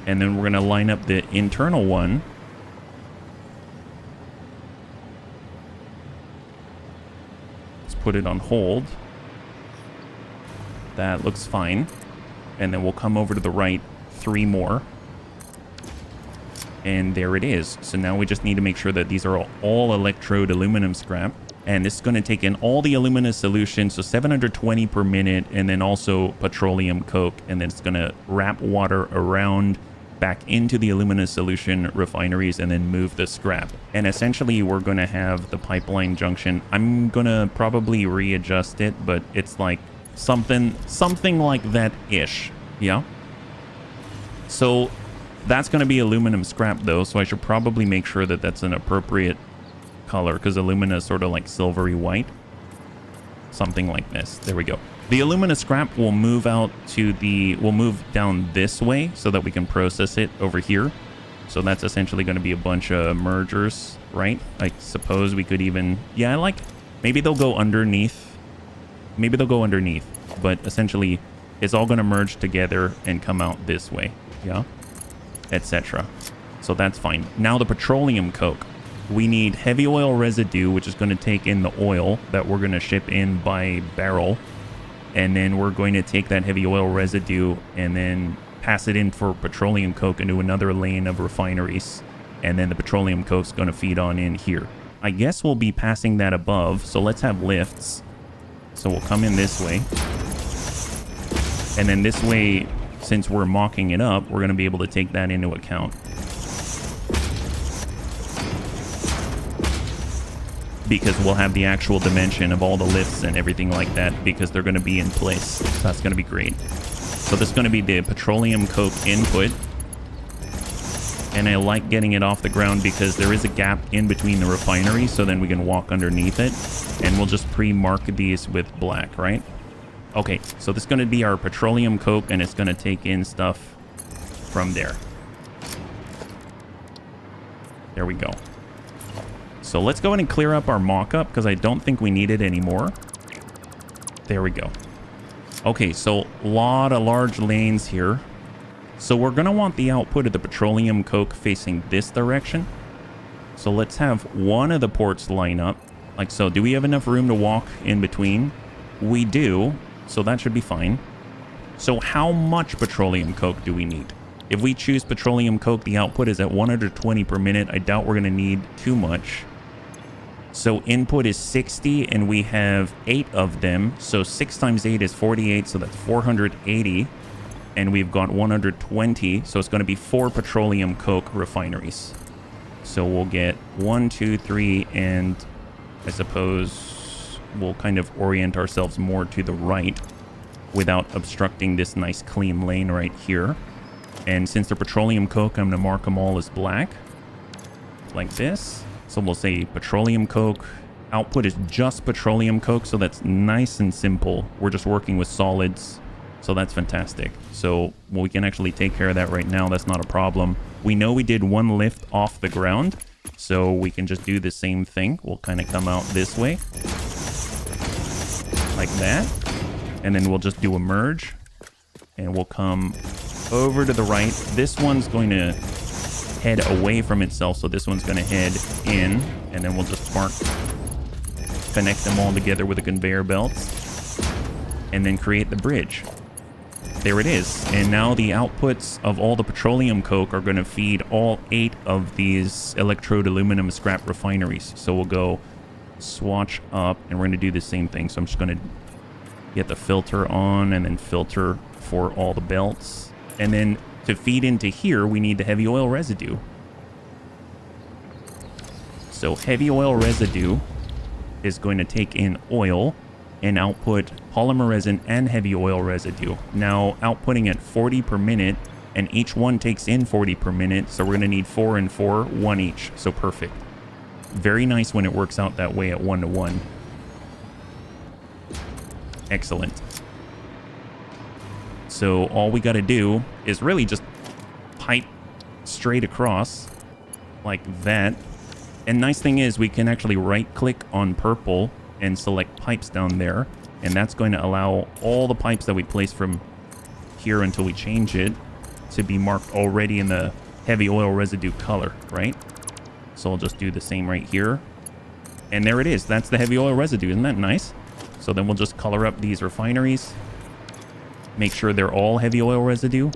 And then we're going to line up the internal one. Let's put it on hold. That looks fine. And then we'll come over to the right, 3 more. And there it is. So now we just need to make sure that these are all electrode aluminum scrap. And this is going to take in all the alumina solution, so 720 per minute, and then also petroleum coke. And then it's going to wrap water around back into the alumina solution refineries and then move the scrap. And essentially, we're going to have the pipeline junction. I'm going to probably readjust it, but it's like something like that-ish. Yeah. So That's going to be aluminum scrap though, so I should probably make sure that that's an appropriate color, because alumina is sort of like silvery white. Something like this. There we go. The alumina scrap will move out to the... will move down this way so that we can process it over here. So that's essentially going to be a bunch of mergers, right? I suppose we could even... yeah, I like... maybe they'll go underneath. Maybe they'll go underneath. But essentially, it's all going to merge together and come out this way. Yeah? Etc. So that's fine. Now the petroleum coke. We need heavy oil residue, which is going to take in the oil that we're going to ship in by barrel. And then we're going to take that heavy oil residue and then pass it in for petroleum coke into another lane of refineries. And then the petroleum coke's going to feed on in here. I guess we'll be passing that above. So let's have lifts. So we'll come in this way. And then this way, since we're mocking it up, we're going to be able to take that into account. Because we'll have the actual dimension of all the lifts and everything like that, because they're going to be in place. So that's going to be great. So this is going to be the petroleum coke input. And I like getting it off the ground because there is a gap in between the refineries, so then we can walk underneath it. And we'll just pre-mark these with black, right? Okay, so this is going to be our petroleum coke, and it's going to take in stuff from there. There we go. So let's go ahead and clear up our mock-up, because I don't think we need it anymore. There we go. Okay, so a lot of large lanes here. So we're going to want the output of the petroleum coke facing this direction. So let's have one of the ports line up. Like so. Do we have enough room to walk in between? We do. So that should be fine. So how much petroleum coke do we need? If we choose petroleum coke, the output is at 120 per minute. I doubt we're going to need too much. So input is 60 and we have 8 of them. So 6 times 8 is 48. So that's 480. And we've got 120. So it's going to be 4 petroleum coke refineries. So we'll get 1, 2, 3, and I suppose we'll kind of orient ourselves more to the right without obstructing this nice clean lane right here. And since they're petroleum coke, I'm going to mark them all as black. Like this. So we'll say petroleum coke. Output is just petroleum coke, so that's nice and simple. We're just working with solids, so that's fantastic. So we can actually take care of that right now. That's not a problem. We know we did one lift off the ground, so we can just do the same thing. We'll kind of come out this way. Like that. And then we'll just do a merge. And we'll come over to the right. This one's going to head away from itself, so this one's going to head in, and then we'll just connect them all together with a conveyor belt, and then create the bridge. There it is. And now the outputs of all the petroleum coke are going to feed all 8 of these electrode aluminum scrap refineries. So we'll go swatch up, and we're going to do the same thing. So I'm just going to get the filter on, and then filter for all the belts. And then to feed into here, we need the heavy oil residue. So heavy oil residue is going to take in oil and output polymer resin and heavy oil residue. Now, outputting at 40 per minute, and each one takes in 40 per minute, so we're going to need 4 and 4, 1 each. So perfect. Very nice when it works out that way at 1-to-1. Excellent. So all we got to do is really just pipe straight across like that. And nice thing is we can actually right click on purple and select pipes down there. And that's going to allow all the pipes that we place from here until we change it to be marked already in the heavy oil residue color, right? So I'll just do the same right here. And there it is. That's the heavy oil residue. Isn't that nice? So then we'll just color up these refineries. Make sure they're all heavy oil residue.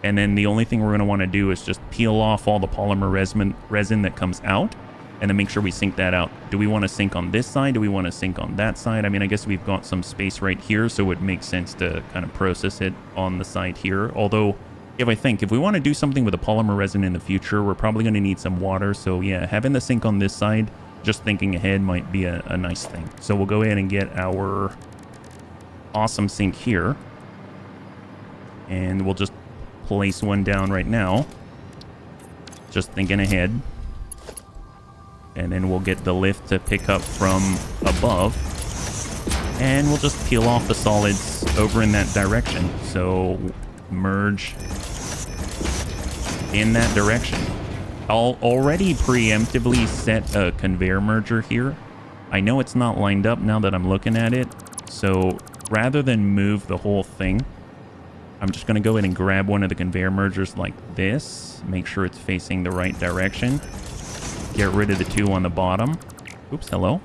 And then the only thing we're going to want to do is just peel off all the polymer resin that comes out. And then make sure we sink that out. Do we want to sink on this side? Do we want to sink on that side? I mean, I guess we've got some space right here, so it makes sense to kind of process it on the side here. Although, if we want to do something with the polymer resin in the future, we're probably going to need some water. So yeah, having the sink on this side, just thinking ahead, might be a nice thing. So we'll go ahead and get our awesome sink here. And we'll just place one down right now. Just thinking ahead. And then we'll get the lift to pick up from above. And we'll just peel off the solids over in that direction. So merge in that direction. I'll already preemptively set a conveyor merger here. I know it's not lined up now that I'm looking at it. So rather than move the whole thing, I'm just going to go ahead and grab one of the conveyor mergers like this. Make sure it's facing the right direction. Get rid of the two on the bottom. Oops, hello.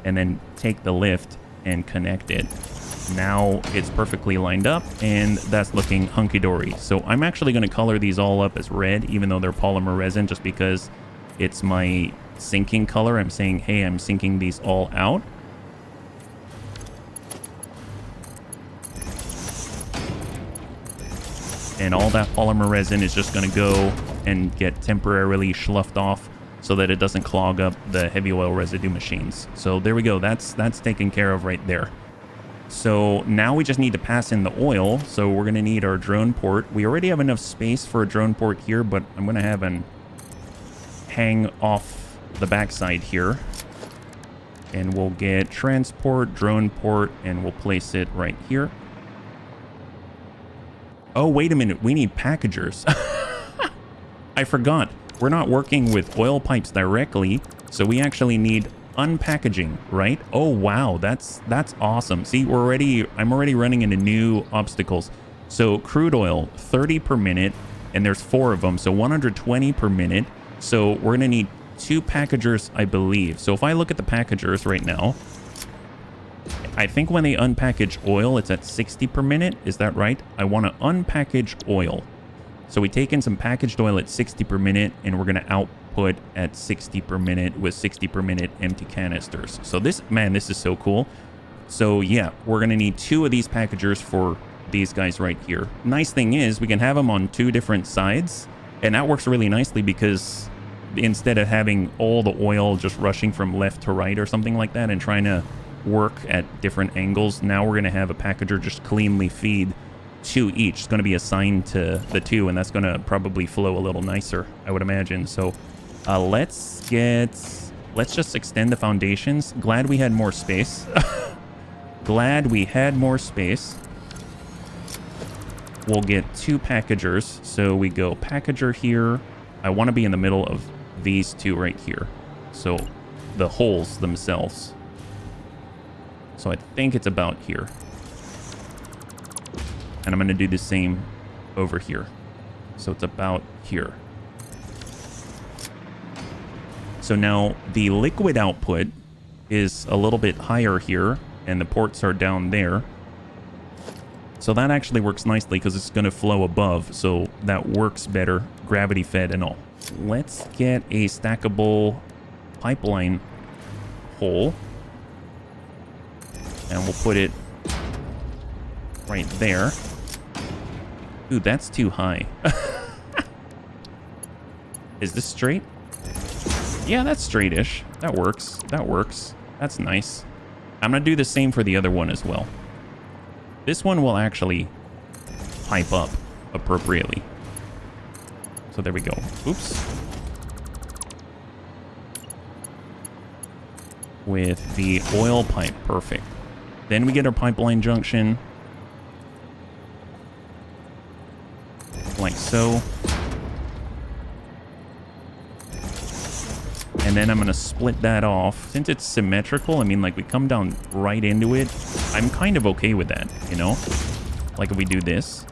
And then take the lift and connect it. Now it's perfectly lined up, and that's looking hunky-dory. So I'm actually going to color these all up as red, even though they're polymer resin, just because it's my sinking color. I'm saying, hey, I'm sinking these all out. And all that polymer resin is just going to go and get temporarily sloughed off so that it doesn't clog up the heavy oil residue machines. So there we go. That's taken care of right there. So now we just need to pass in the oil. So we're going to need our drone port. We already have enough space for a drone port here, but I'm going to have an hang off the backside here. And we'll get transport, drone port, and we'll place it right here. Oh, wait a minute. We need packagers. I forgot. We're not working with oil pipes directly, so we actually need unpackaging, right? Oh, wow. That's awesome. See, I'm already running into new obstacles. So crude oil, 30 per minute, and there's 4 of them, so 120 per minute. So we're going to need 2 packagers, I believe. So if I look at the packagers right now, I think when they unpackage oil, it's at 60 per minute. Is that right? I want to unpackage oil. So we take in some packaged oil at 60 per minute, and we're going to output at 60 per minute with 60 per minute empty canisters. So this is so cool. So yeah, we're going to need 2 of these packagers for these guys right here. Nice thing is we can have them on 2 different sides, and that works really nicely because instead of having all the oil just rushing from left to right or something like that and trying to work at different angles, now we're going to have a packager just cleanly feed 2 each. It's going to be assigned to the 2, and that's going to probably flow a little nicer, I would imagine. So let's just extend the foundations. Glad we had more space. Glad we had more space. We'll get 2 packagers. So we go packager here. I want to be in the middle of these 2 right here. So the holes themselves. So I think it's about here. And I'm going to do the same over here. So it's about here. So now the liquid output is a little bit higher here, and the ports are down there. So that actually works nicely because it's going to flow above. So that works better, gravity fed and all. Let's get a stackable pipeline hole. And we'll put it right there. Ooh, that's too high. Is this straight? Yeah, that's straight-ish. That works. That works. That's nice. I'm going to do the same for the other one as well. This one will actually pipe up appropriately. So there we go. Oops. With the oil pipe. Perfect. Then we get our pipeline junction. Like so. And then I'm going to split that off. Since it's symmetrical, I mean, like, we come down right into it. I'm kind of okay with that, you know? Like, if we do this.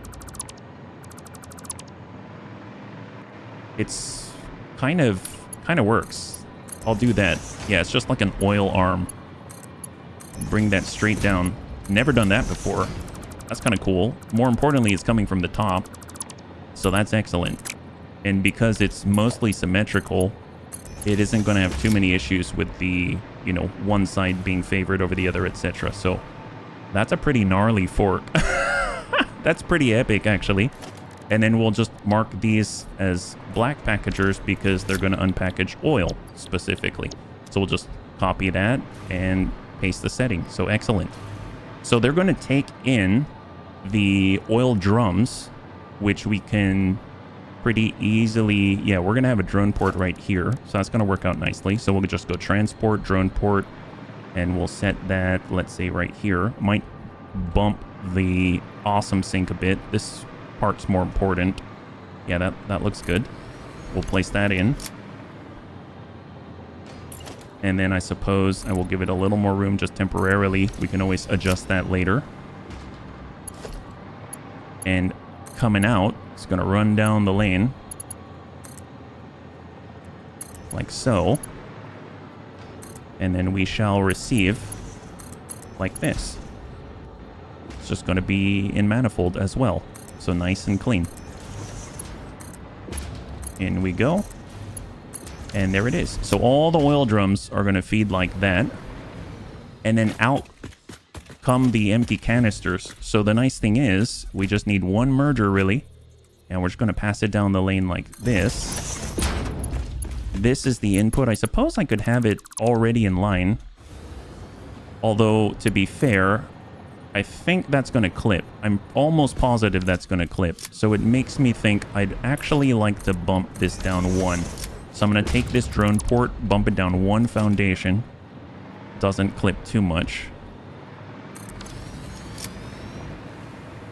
It's kind of works. I'll do that. Yeah, it's just like an oil arm. Bring that straight down. Never done that before. That's kind of cool. More importantly, it's coming from the top. So that's excellent. And because it's mostly symmetrical, it isn't going to have too many issues with the, you know, one side being favored over the other, etc. So that's a pretty gnarly fork. That's pretty epic, actually. And then we'll just mark these as black packagers because they're going to unpackage oil specifically. So we'll just copy that and paste the setting. So excellent. So they're going to take in the oil drums, which we can pretty easily... Yeah, we're going to have a drone port right here. So that's going to work out nicely. So we'll just go transport, drone port, and we'll set that, let's say, right here. Might bump the awesome sink a bit. This part's more important. Yeah, that looks good. We'll place that in. And then I suppose I will give it a little more room just temporarily. We can always adjust that later. And coming out, it's going to run down the lane. Like so. And then we shall receive like this. It's just going to be in manifold as well. So nice and clean. In we go. And there it is. So all the oil drums are going to feed like that. And then out come the empty canisters. So the nice thing is, we just need one merger really. And we're just going to pass it down the lane like this. This is the input. I suppose I could have it already in line. Although, to be fair, I think that's going to clip. I'm almost positive that's going to clip. So it makes me think I'd actually like to bump this down one. So I'm going to take this drone port, bump it down one foundation. Doesn't clip too much.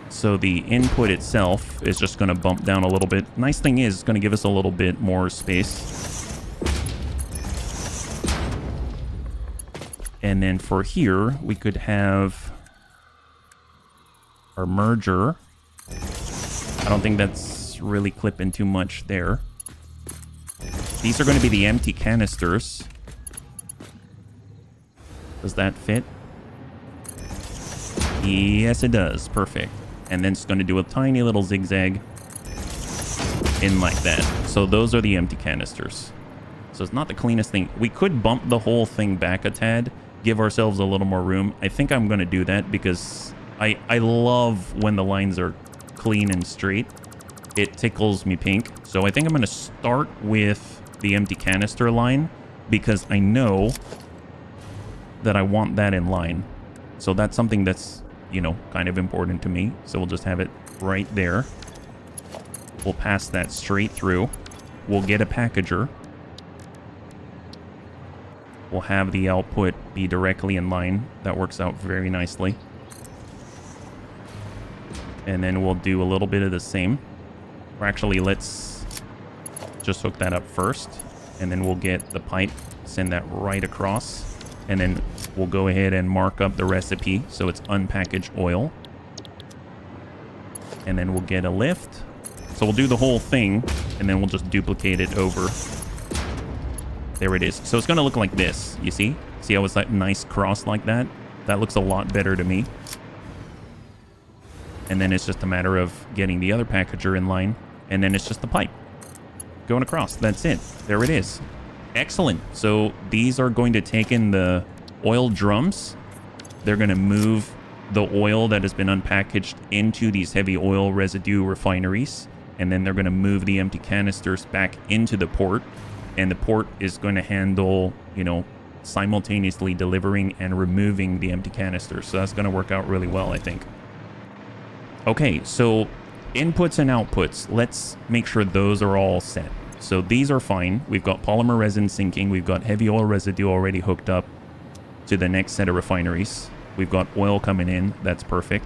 So the input itself is just going to bump down a little bit. Nice thing is, it's going to give us a little bit more space. And then for here, we could have our merger. I don't think that's really clipping too much there. These are going to be the empty canisters. Does that fit? Yes, it does. Perfect. And then it's going to do a tiny little zigzag in like that. So those are the empty canisters. So it's not the cleanest thing. We could bump the whole thing back a tad, give ourselves a little more room. I think I'm going to do that because I love when the lines are clean and straight. It tickles me pink. So I think I'm going to start with the empty canister line because I know that I want that in line. So that's something that's, you know, kind of important to me. So we'll just have it right there. We'll pass that straight through. We'll get a packager. We'll have the output be directly in line. That works out very nicely. And then we'll do a little bit of the same. Or actually, let's just hook that up first. And then we'll get the pipe, send that right across. And then we'll go ahead and mark up the recipe so it's unpackaged oil. And then we'll get a lift. So we'll do the whole thing, and then we'll just duplicate it over. There it is. So it's going to look like this, you see? See how it's that nice cross like that? That looks a lot better to me. And then it's just a matter of getting the other packager in line, and then it's just the pipe going across. That's it. There it is. Excellent. So these are going to take in the oil drums. They're going to move the oil that has been unpackaged into these heavy oil residue refineries. And then they're going to move the empty canisters back into the port. And the port is going to handle, you know, simultaneously delivering and removing the empty canisters. So that's going to work out really well, I think. Okay, so inputs and outputs. Let's make sure those are all set. So these are fine. We've got polymer resin sinking. We've got heavy oil residue already hooked up to the next set of refineries. We've got oil coming in. That's perfect.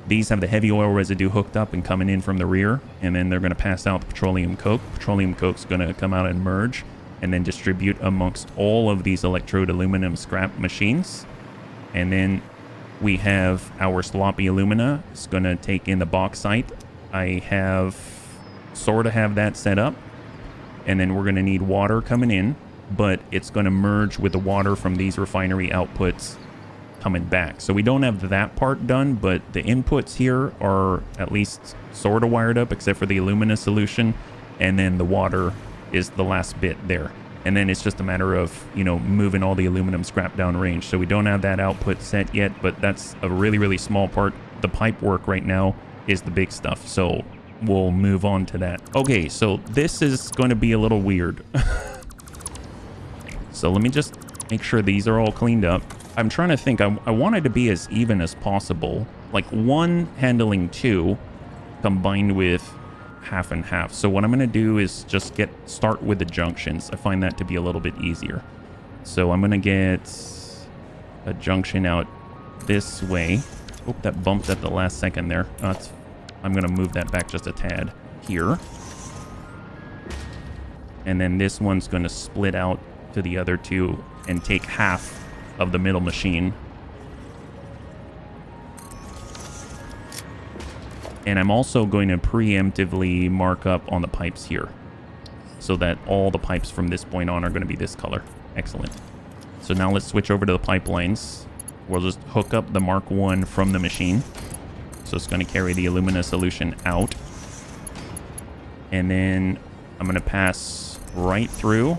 These have the heavy oil residue hooked up and coming in from the rear. And then they're going to pass out the petroleum coke. Petroleum coke's going to come out and merge and then distribute amongst all of these electrode aluminum scrap machines. And then we have our sloppy alumina. It's going to take in the bauxite. I sort of have that set up. And then we're going to need water coming in, but it's going to merge with the water from these refinery outputs coming back. So we don't have that part done, but the inputs here are at least sort of wired up, except for the alumina solution. And then the water is the last bit there. And then it's just a matter of, you know, moving all the aluminum scrap down range. So we don't have that output set yet, but that's a really, really small part. The pipe work right now is the big stuff. So we'll move on to that. Okay, so this is going to be a little weird. So let me just make sure these are all cleaned up. I'm trying to think. I want it to be as even as possible. Like 1 handling 2 combined with half and half. So what I'm going to do is just start with the junctions. I find that to be a little bit easier. So I'm going to get a junction out this way. Oh, that bumped at the last second there. I'm going to move that back just a tad here. And then this one's going to split out to the other two and take half of the middle machine. And I'm also going to preemptively mark up on the pipes here so that all the pipes from this point on are going to be this color. Excellent. So now let's switch over to the pipelines. We'll just hook up the Mark 1 from the machine. So it's going to carry the alumina solution out. And then I'm going to pass right through.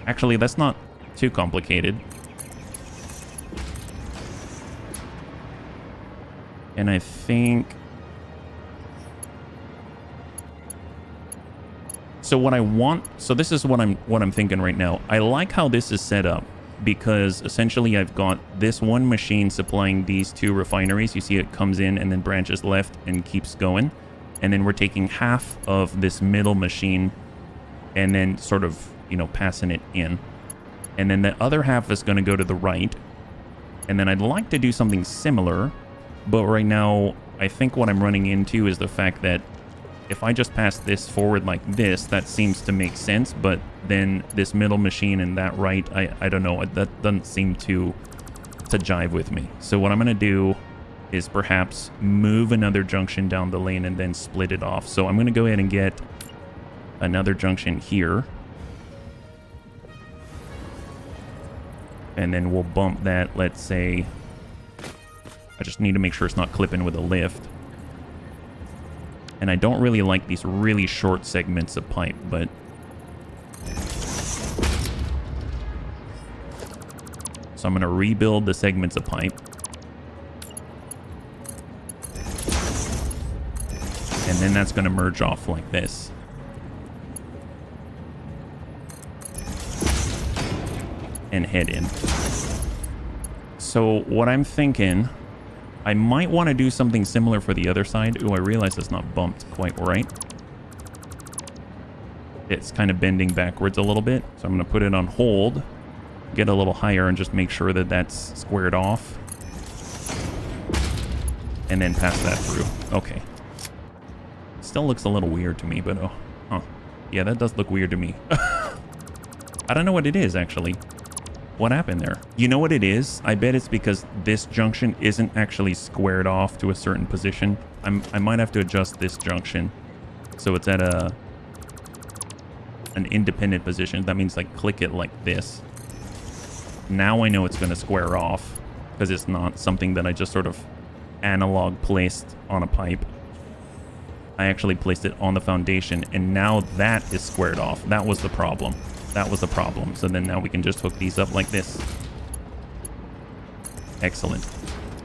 Actually, that's not too complicated. And I think... So what I want... So this is what I'm thinking right now. I like how this is set up because essentially I've got this one machine supplying these two refineries. You see it comes in and then branches left and keeps going. And then we're taking half of this middle machine and then sort of, you know, passing it in. And then the other half is going to go to the right. And then I'd like to do something similar. But right now, I think what I'm running into is the fact that if I just pass this forward like this, that seems to make sense. But then this middle machine and that right, I don't know. That doesn't seem to jive with me. So what I'm going to do is perhaps move another junction down the lane and then split it off. So I'm going to go ahead and get another junction here. And then we'll bump that, let's say... I just need to make sure it's not clipping with a lift. And I don't really like these really short segments of pipe, but... So I'm going to rebuild the segments of pipe. And then that's going to merge off like this. And head in. So what I'm thinking, I might want to do something similar for the other side. Ooh, I realize it's not bumped quite right. It's kind of bending backwards a little bit. So I'm going to put it on hold, get a little higher and just make sure that that's squared off. And then pass that through. Okay. Still looks a little weird to me, but oh, huh. Yeah, that does look weird to me. I don't know what it is, actually. What happened there? You know what it is? I bet it's because this junction isn't actually squared off to a certain position. I might have to adjust this junction so it's at an independent position. That means like click it like this. Now I know it's going to square off because it's not something that I just sort of analog placed on a pipe. I actually placed it on the foundation and now that is squared off. That was the problem. That was the problem. So then now we can just hook these up like this. Excellent.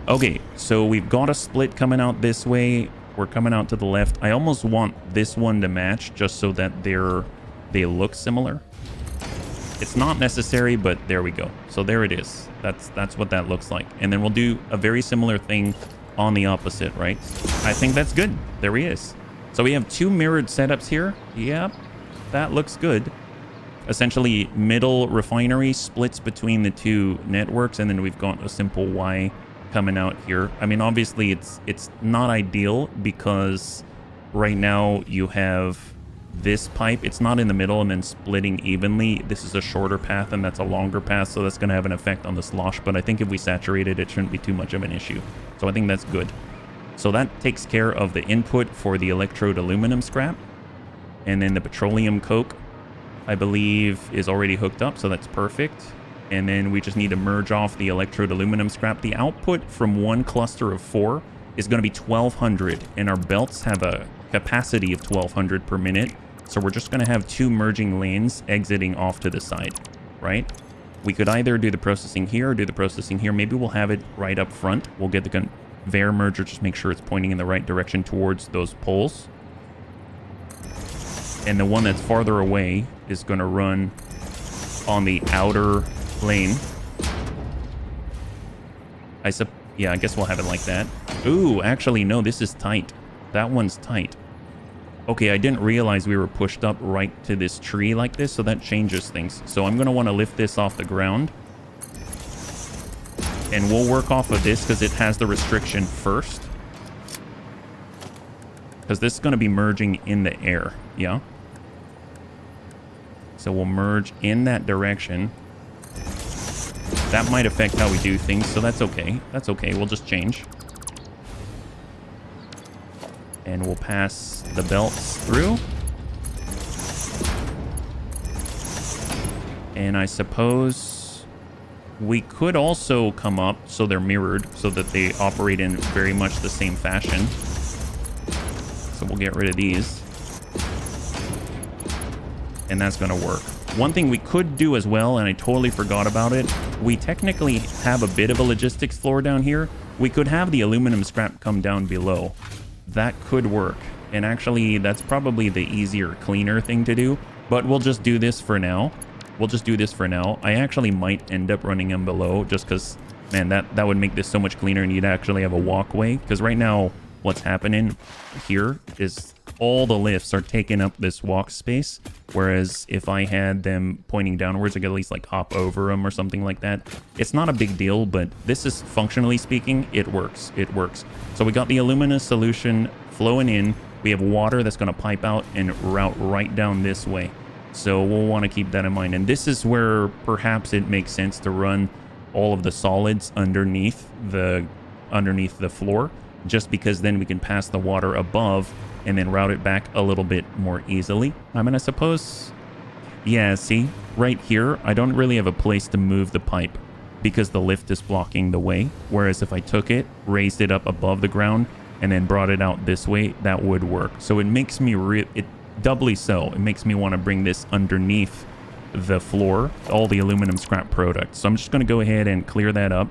Okay, so we've got a split coming out this way. We're coming out to the left. I almost want this one to match just so that they look similar. It's not necessary, but there we go. So there it is. That's what that looks like. And then we'll do a very similar thing on the opposite, right? I think that's good. There he is. So we have two mirrored setups here. Yep, that looks good. Essentially, middle refinery splits between the two networks, and then we've got a simple Y coming out here. I mean, obviously, it's not ideal because right now you have this pipe. It's not in the middle and then splitting evenly. This is a shorter path, and that's a longer path, so that's going to have an effect on the slosh. But I think if we saturate it, it shouldn't be too much of an issue. So I think that's good. So that takes care of the input for the electrode aluminum scrap. And then the petroleum coke, I believe, is already hooked up, so that's perfect. And then we just need to merge off the electrode aluminum scrap. The output from one cluster of 4 is going to be 1,200, and our belts have a capacity of 1,200 per minute. So we're just going to have 2 merging lanes exiting off to the side, right? We could either do the processing here or do the processing here. Maybe we'll have it right up front. We'll get the conveyor merger, just make sure it's pointing in the right direction towards those poles. And the one that's farther away is going to run on the outer lane. Yeah, I guess we'll have it like that. Ooh, actually, no, this is tight. That one's tight. Okay, I didn't realize we were pushed up right to this tree like this, so that changes things. So I'm going to want to lift this off the ground. And we'll work off of this because it has the restriction first. Because this is going to be merging in the air, yeah? So we'll merge in that direction. That might affect how we do things, so that's okay. That's okay, we'll just change. And we'll pass the belts through. And I suppose we could also come up so they're mirrored, so that they operate in very much the same fashion. So we'll get rid of these. And that's going to work. One thing we could do as well, and I totally forgot about it, we technically have a bit of a logistics floor down here. We could have the aluminum scrap come down below. That could work. And actually, that's probably the easier, cleaner thing to do. But we'll just do this for now. We'll just do this for now. I actually might end up running them below just because, man, that would make this so much cleaner and you'd actually have a walkway. Because right now, what's happening here is all the lifts are taking up this walk space, whereas if I had them pointing downwards, I could at least like hop over them or something like that. It's not a big deal, but this is, functionally speaking, it works. It works. So we got the alumina solution flowing in. We have water that's going to pipe out and route right down this way. So we'll want to keep that in mind. And this is where perhaps it makes sense to run all of the solids underneath the floor, just because then we can pass the water above and then route it back a little bit more easily. I mean, I suppose, yeah, see, right here, I don't really have a place to move the pipe because the lift is blocking the way. Whereas if I took it, raised it up above the ground, and then brought it out this way, that would work. So it makes me, doubly so, it makes me want to bring this underneath the floor, all the aluminum scrap products. So I'm just going to go ahead and clear that up.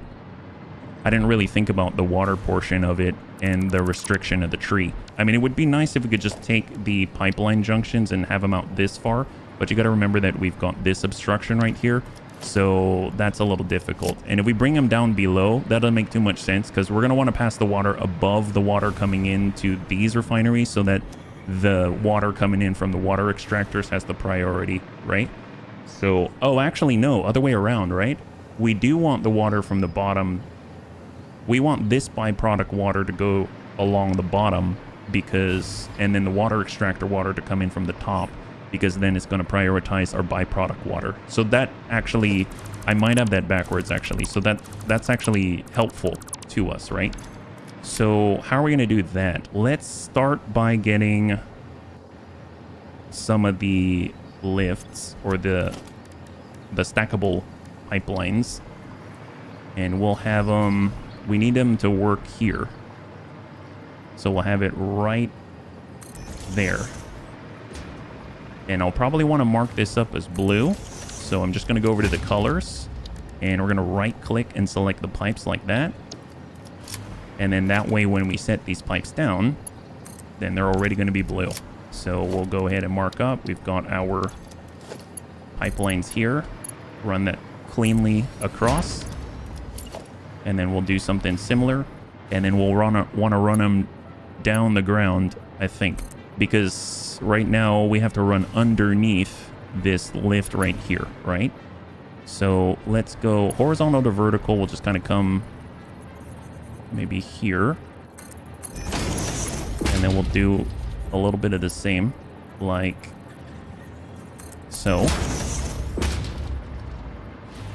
I didn't really think about the water portion of it and the restriction of the tree. I mean, it would be nice if we could just take the pipeline junctions and have them out this far, but you got to remember that we've got this obstruction right here, so that's a little difficult. And if we bring them down below, that doesn't make too much sense because we're going to want to pass the water above the water coming into these refineries so that the water coming in from the water extractors has the priority, right? So, oh, actually, no, other way around, right? We do want the water from the bottom. We want this byproduct water to go along the bottom because, and then the water extractor water to come in from the top because then it's going to prioritize our byproduct water. So that actually, I might have that backwards actually. So that's actually helpful to us, right? So how are we going to do that? Let's start by getting some of the lifts or the stackable pipelines, and we'll have them. We need them to work here. So we'll have it right there. And I'll probably want to mark this up as blue. So I'm just going to go over to the colors. And we're going to right click and select the pipes like that. And then that way when we set these pipes down, then they're already going to be blue. So we'll go ahead and mark up. We've got our pipelines here. Run that cleanly across. And then we'll do something similar. And then we'll want to run them down the ground, I think. Because right now we have to run underneath this lift right here, right? So let's go horizontal to vertical. We'll just kind of come maybe here. And then we'll do a little bit of the same, like so.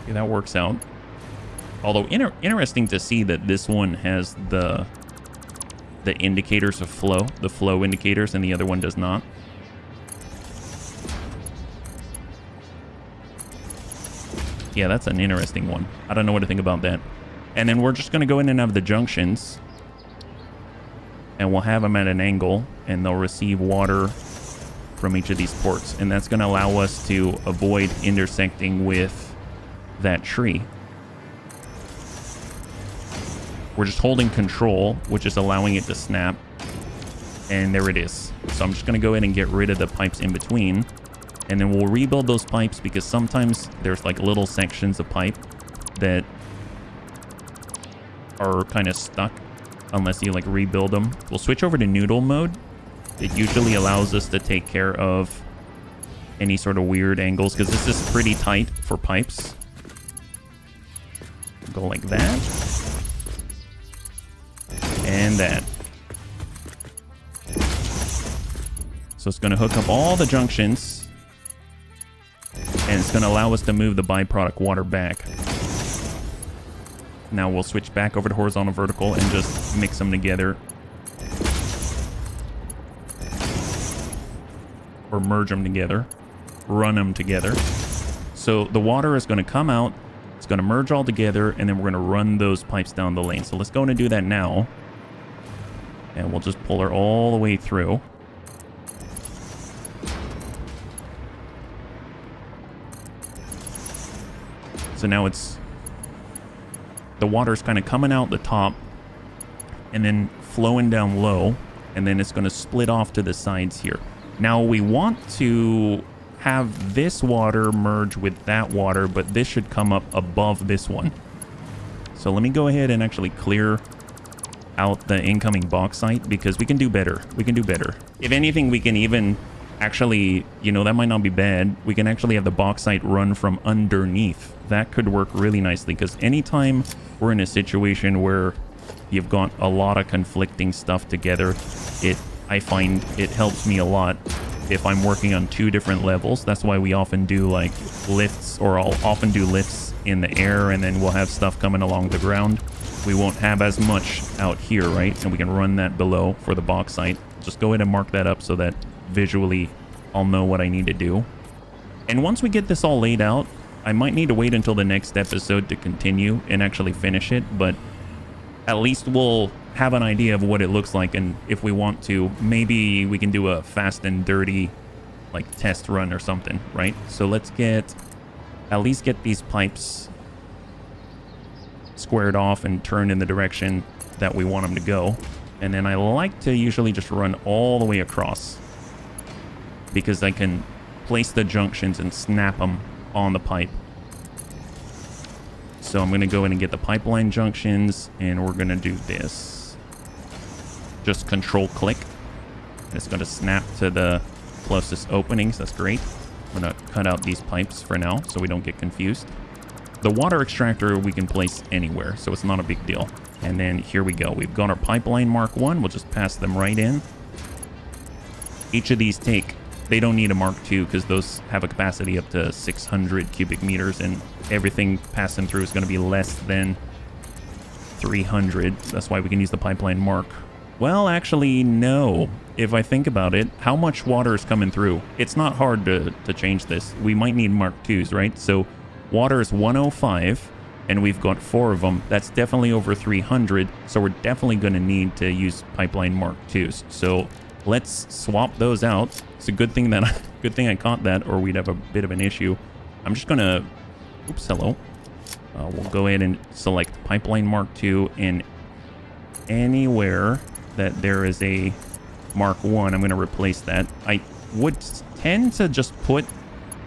Okay, that works out. Although interesting to see that this one has the indicators of flow, the flow indicators, and the other one does not. Yeah, that's an interesting one. I don't know what to think about that. And then we're just going to go in and have the junctions. And we'll have them at an angle, and they'll receive water from each of these ports. And that's going to allow us to avoid intersecting with that tree. We're just holding control, which is allowing it to snap. And there it is. So I'm just going to go ahead and get rid of the pipes in between. And then we'll rebuild those pipes because sometimes there's like little sections of pipe that are kind of stuck unless you like rebuild them. We'll switch over to noodle mode. It usually allows us to take care of any sort of weird angles because this is pretty tight for pipes. Go like that. And that. So it's going to hook up all the junctions. And it's going to allow us to move the byproduct water back. Now we'll switch back over to horizontal vertical and just mix them together. Or merge them together. Run them together. So the water is going to come out. It's going to merge all together. And then we're going to run those pipes down the lane. So let's go in and do that now. And we'll just pull her all the way through. So now it's... the water's kind of coming out the top and then flowing down low. And then it's going to split off to the sides here. Now we want to have this water merge with that water, but this should come up above this one. So let me go ahead and actually clear out the incoming bauxite because we can do better. We can do better. If anything, we can even actually, you know, that might not be bad. We can actually have the bauxite run from underneath. That could work really nicely because anytime we're in a situation where you've got a lot of conflicting stuff together, I find it helps me a lot if I'm working on two different levels. That's why we often do like lifts, or I'll often do lifts in the air, and then we'll have stuff coming along the ground. We won't have as much out here, right? And we can run that below for the bauxite. Just go ahead and mark that up so that visually I'll know what I need to do. And once we get this all laid out, I might need to wait until the next episode to continue and actually finish it, but at least we'll have an idea of what it looks like, and if we want to, maybe we can do a fast and dirty like test run or something, right? So let's at least get these pipes squared off and turned in the direction that we want them to go. And then I like to usually just run all the way across because I can place the junctions and snap them on the pipe. So I'm going to go in and get the pipeline junctions, and we're going to do this. Just control click. It's going to snap to the closest openings. That's great. I'm going to cut out these pipes for now so we don't get confused. The water extractor we can place anywhere, so it's not a big deal. And then here we go. We've got our pipeline Mark 1. We'll just pass them right in. Each of these they don't need a Mark 2 because those have a capacity up to 600 cubic meters, and everything passing through is going to be less than 300. That's why we can use the pipeline Mark. Well, actually, no. If I think about it, how much water is coming through? It's not hard to change this. We might need Mark 2s, right? So water is 105, and we've got 4 of them. That's definitely over 300, so we're definitely going to need to use pipeline Mark 2s. So let's swap those out. It's a good thing I caught that, or we'd have a bit of an issue. I'm just going to... oops, hello. We'll go ahead and select pipeline Mark 2, and anywhere that there is a Mark 1, I'm going to replace that. I would tend to just put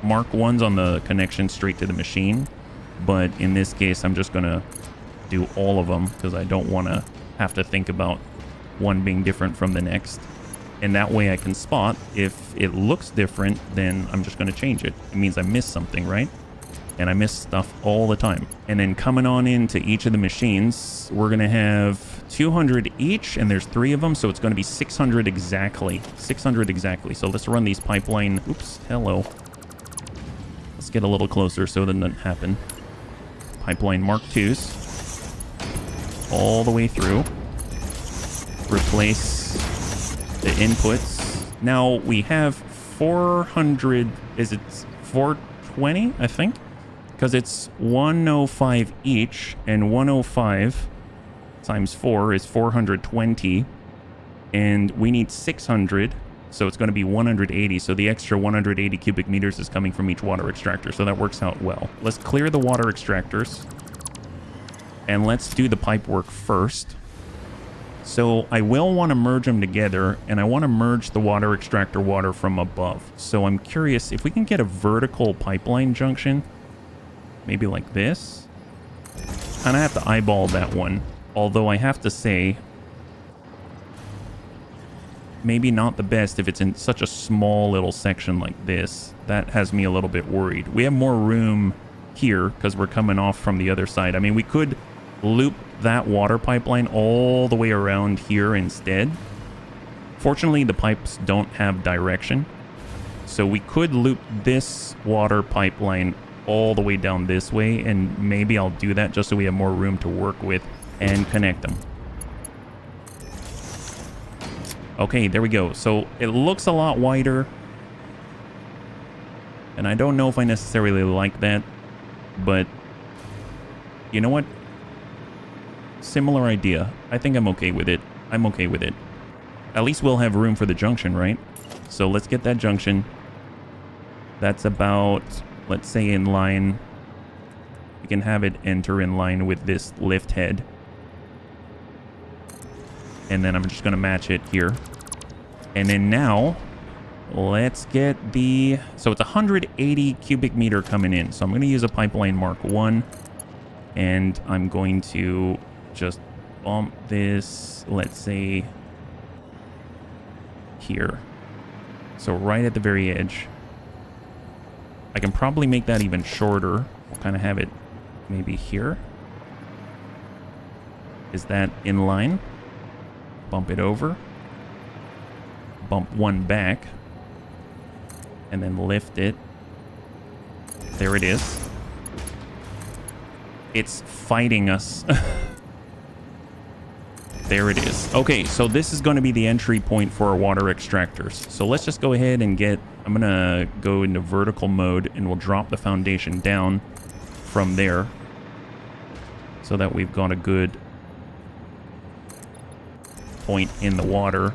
Mark 1s on the connection straight to the machine, but in this case, I'm just going to do all of them because I don't want to have to think about one being different from the next. And that way I can spot if it looks different, then I'm just going to change it. It means I missed something, right? And I miss stuff all the time. And then coming on into each of the machines, we're going to have 200 each, and there's 3 of them, so it's going to be 600 exactly. 600 exactly. So let's run these pipeline... oops, hello. Let's get a little closer so that doesn't happen. Pipeline Mark 2s. All the way through. Replace the inputs. Now we have 400... is it 420, I think? Because it's 105 each, and 105 times 4 is 420, and we need 600, so it's going to be 180. So the extra 180 cubic meters is coming from each water extractor, so that works out well. Let's clear the water extractors, and let's do the pipe work first. So I will want to merge them together, and I want to merge the water extractor water from above. So I'm curious if we can get a vertical pipeline junction, maybe like this. And I have to eyeball that one, although I have to say, maybe not the best if it's in such a small little section like this. That has me a little bit worried. We have more room here because we're coming off from the other side. I mean, we could loop that water pipeline all the way around here instead. Fortunately, the pipes don't have direction, so we could loop this water pipeline all the way down this way, and maybe I'll do that just so we have more room to work with and connect them. Okay, there we go. So it looks a lot wider, and I don't know if I necessarily like that, but you know what? Similar idea. I think I'm okay with it. I'm okay with it. At least we'll have room for the junction, right? So let's get that junction. That's about, let's say, in line. We can have it enter in line with this lift head. And then I'm just going to match it here. And then now, let's get the... So it's 180 cubic meter coming in. So I'm going to use a pipeline Mark 1. And I'm going to just bump this, let's say, here. So right at the very edge. I can probably make that even shorter. We'll kind of have it maybe here. Is that in line? Bump it over. Bump one back. And then lift it. There it is. It's fighting us. There it is. Okay, so this is going to be the entry point for our water extractors. So let's just go ahead and get... I'm going to go into vertical mode, and we'll drop the foundation down from there so that we've got a good point in the water.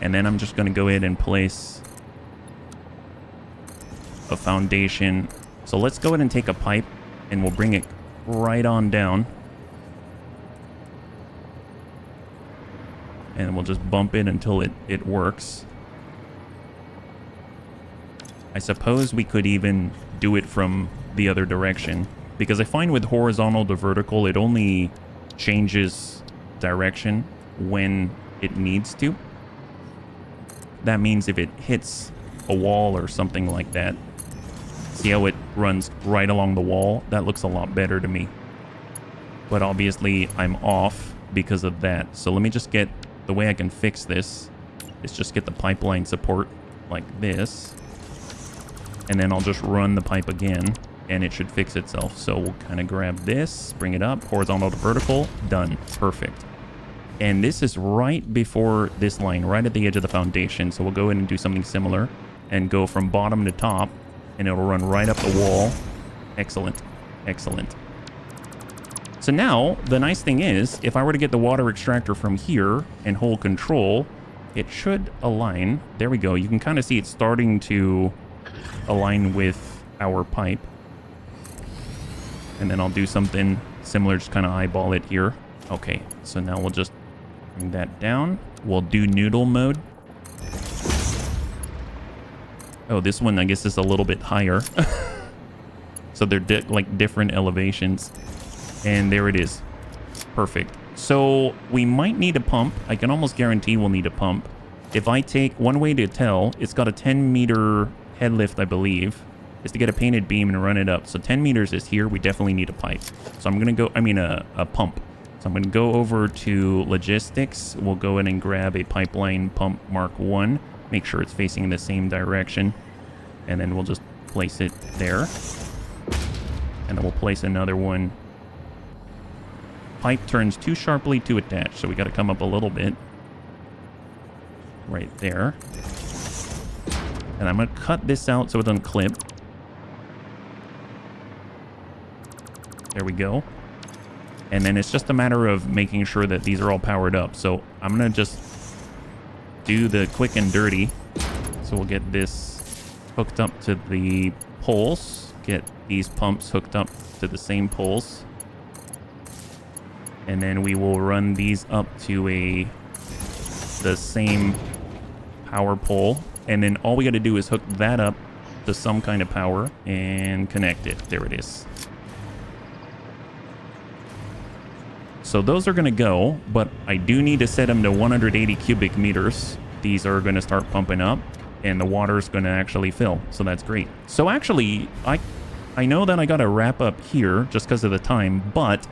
And then I'm just going to go ahead and place a foundation. So let's go ahead and take a pipe, and we'll bring it right on down. And we'll just bump it until it works. I suppose we could even do it from the other direction, because I find with horizontal to vertical, it only changes direction when it needs to. That means if it hits a wall or something like that, see how it runs right along the wall? That looks a lot better to me. But obviously I'm off because of that. So let me just get... The way I can fix this is just get the pipeline support like this. And then I'll just run the pipe again, and it should fix itself. So we'll kind of grab this, bring it up, horizontal to vertical, done. Perfect. And this is right before this line, right at the edge of the foundation. So we'll go in and do something similar and go from bottom to top, and it'll run right up the wall. Excellent. Excellent. So now, the nice thing is, if I were to get the water extractor from here and hold control, it should align. There we go. You can kind of see it starting to align with our pipe. And then I'll do something similar, just kind of eyeball it here. Okay, so now we'll just bring that down. We'll do noodle mode. Oh, this one, I guess, is a little bit higher. So they're like different elevations. And there it is. Perfect. So we might need a pump. I can almost guarantee we'll need a pump. If I take... One way to tell, it's got a 10-meter head lift, I believe, is to get a painted beam and run it up. So 10 meters is here. We definitely need a pipe. So I'm going to go... I mean, a pump. So I'm going to go over to logistics. We'll go in and grab a pipeline pump Mark 1. Make sure it's facing in the same direction. And then we'll just place it there. And then we'll place another one. Pipe turns too sharply to attach, so we got to come up a little bit. Right there. And I'm going to cut this out so it doesn't clip. There we go. And then it's just a matter of making sure that these are all powered up. So I'm going to just do the quick and dirty. So we'll get this hooked up to the poles. Get these pumps hooked up to the same poles. And then we will run these up to a the same power pole. And then all we got to do is hook that up to some kind of power and connect it. There it is. So those are going to go, but I do need to set them to 180 cubic meters. These are going to start pumping up, and the water is going to actually fill. So that's great. So actually, I know that I got to wrap up here just because of the time, but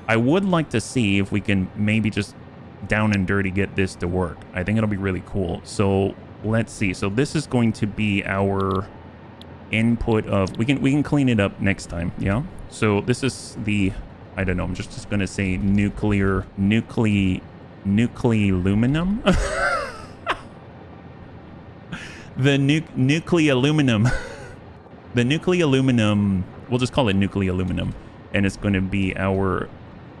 I would like to see if we can maybe just down and dirty get this to work. I think it'll be really cool. So let's see. So this is going to be our input of, we can clean it up next time. Yeah. So this is the, I don't know, I'm just going to say nuclealuminum. The nuclealuminum. The nuclealuminum, we'll just call it nuclealuminum. And it's going to be our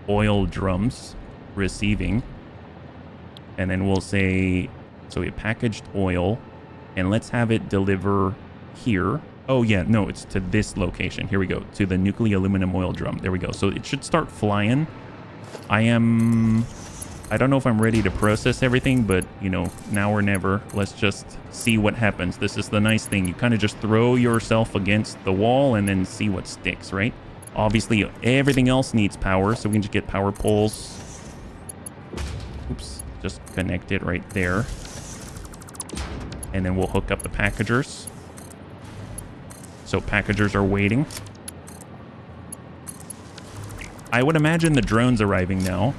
oil drums receiving. And then we'll say, so we have packaged oil. And let's have it deliver here. Oh, yeah, no, it's to this location. Here we go, to the nuclealuminum oil drum. There we go. So it should start flying. I don't know if I'm ready to process everything, but, you know, now or never. Let's just see what happens. This is the nice thing. You kind of just throw yourself against the wall and then see what sticks, right? Obviously, everything else needs power, so we can just get power poles. Oops, just connect it right there. And then we'll hook up the packagers. So packagers are waiting. I would imagine the drone's arriving now.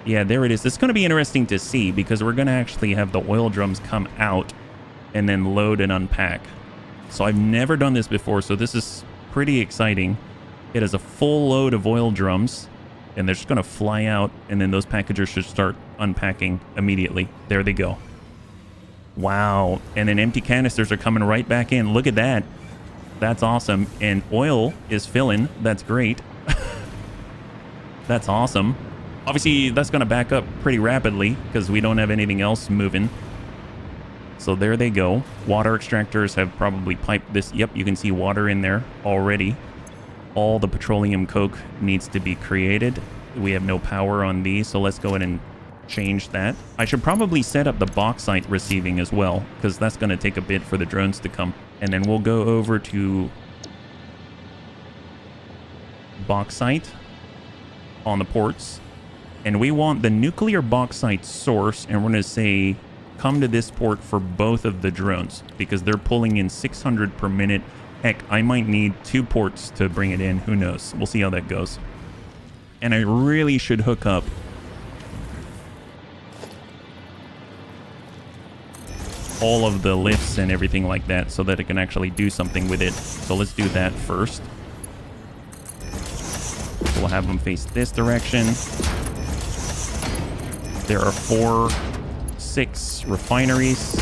Yeah, there it is. It's going to be interesting to see because we're going to actually have the oil drums come out and then load and unpack. So I've never done this before, so this is pretty exciting. It has a full load of oil drums and they're just going to fly out, and then those packagers should start unpacking immediately. There they go. Wow. And then empty canisters are coming right back in. Look at that. That's awesome. And oil is filling. That's great. That's awesome. Obviously, that's going to back up pretty rapidly because we don't have anything else moving. So there they go. Water extractors have probably piped this. Yep, you can see water in there already. All the petroleum coke needs to be created. We have no power on these, so let's go ahead and change that. I should probably set up the bauxite receiving as well, because that's going to take a bit for the drones to come. And then we'll go over to bauxite on the ports. And we want the nuclear bauxite source, and we're going to say come to this port for both of the drones because they're pulling in 600 per minute. Heck, I might need 2 ports to bring it in. Who knows? We'll see how that goes. And I really should hook up all of the lifts and everything like that so that it can actually do something with it. So let's do that first. We'll have them face this direction. There are 6 refineries.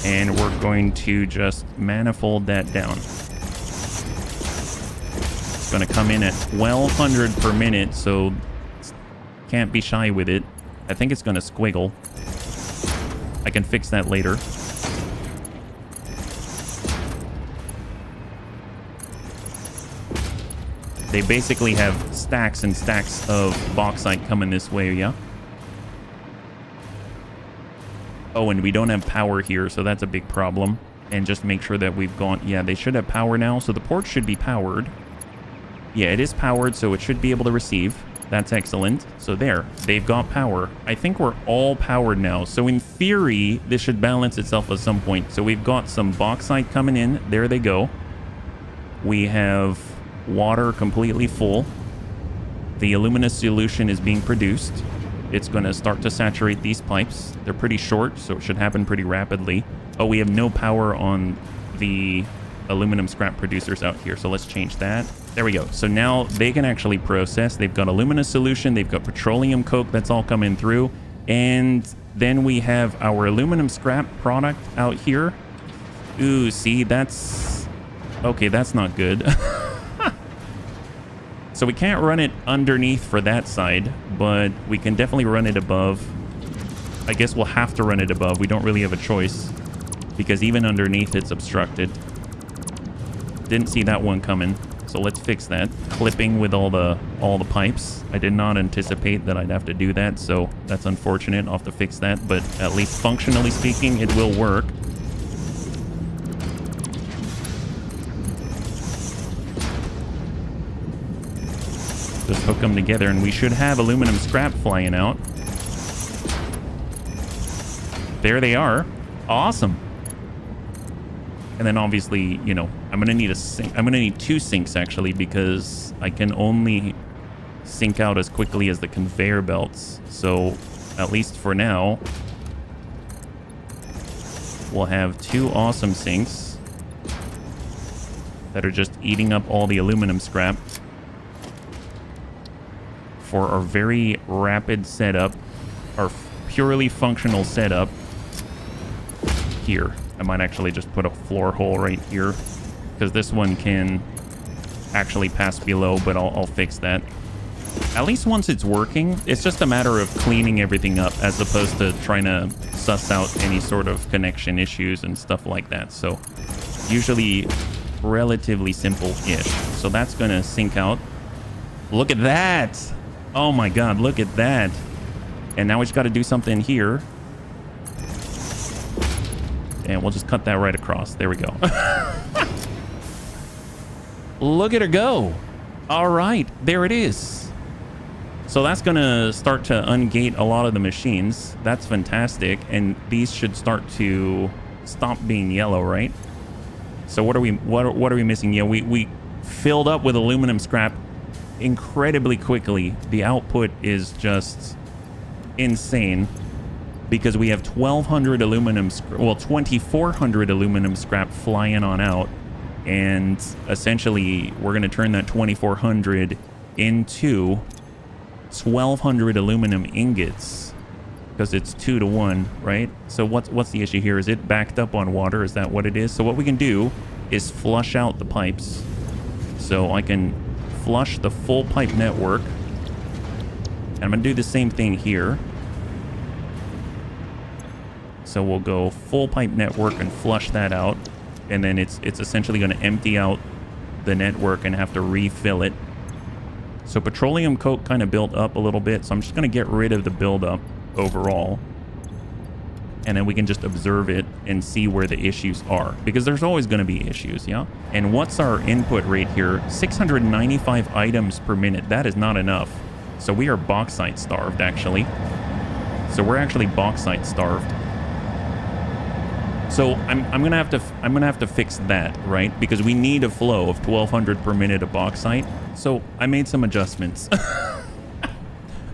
And we're going to just manifold that down. It's going to come in at 1200 per minute, so can't be shy with it. I think it's going to squiggle. I can fix that later. They basically have stacks and stacks of bauxite coming this way, yeah? Oh, and we don't have power here, so that's a big problem. And just make sure that we've gone... Yeah, they should have power now, so the port should be powered. Yeah, it is powered, so it should be able to receive. That's excellent. So there, they've got power. I think we're all powered now. So in theory, this should balance itself at some point. So we've got some bauxite coming in. There they go. We have water completely full. The aluminous solution is being produced. It's going to start to saturate these pipes. They're pretty short, so it should happen pretty rapidly. Oh, we have no power on the aluminum scrap producers out here, so let's change that. There we go. So now they can actually process. They've got aluminum solution. They've got petroleum coke. That's all coming through. And then we have our aluminum scrap product out here. Ooh, see, that's... Okay, that's not good. So we can't run it underneath for that side, but we can definitely run it above. I guess we'll have to run it above. We don't really have a choice because even underneath it's obstructed. Didn't see that one coming. So let's fix that. Clipping with all the pipes. I did not anticipate that I'd have to do that, so that's unfortunate. I'll have to fix that, but at least functionally speaking, it will work. Just hook them together, and we should have aluminum scrap flying out. There they are. Awesome. And then obviously, you know, I'm gonna need a sink. I'm gonna need 2 sinks actually, because I can only sink out as quickly as the conveyor belts. So at least for now, we'll have 2 awesome sinks that are just eating up all the aluminum scrap for our very rapid setup, our purely functional setup here. I might actually just put a floor hole right here, because this one can actually pass below, but I'll fix that. At least once it's working, it's just a matter of cleaning everything up as opposed to trying to suss out any sort of connection issues and stuff like that. So usually relatively simple-ish. So that's going to sink out. Look at that. Oh my God, look at that. And now we just got to do something here. And we'll just cut that right across. There we go. Look at her go. All right, there it is. So that's going to start to ungate a lot of the machines. That's fantastic. And these should start to stop being yellow, right? So what are we missing? Yeah, we filled up with aluminum scrap incredibly quickly. The output is just insane, because we have 1,200 aluminum, well, 2,400 aluminum scrap flying on out, and essentially we're going to turn that 2,400 into 1,200 aluminum ingots, because it's 2 to 1, right? So what's the issue here? Is it backed up on water? Is that what it is? So what we can do is flush out the pipes. So I can flush the full pipe network, and I'm going to do the same thing here. So we'll go full pipe network and flush that out. And then it's essentially going to empty out the network and have to refill it. So petroleum coke kind of built up a little bit. So I'm just going to get rid of the buildup overall. And then we can just observe it and see where the issues are. Because there's always going to be issues, yeah? And what's our input rate here? 695 items per minute. That is not enough. So we are bauxite starved, actually. So we're actually bauxite starved. So I'm gonna have to fix that, right? Because we need a flow of 1,200 per minute of bauxite. So I made some adjustments.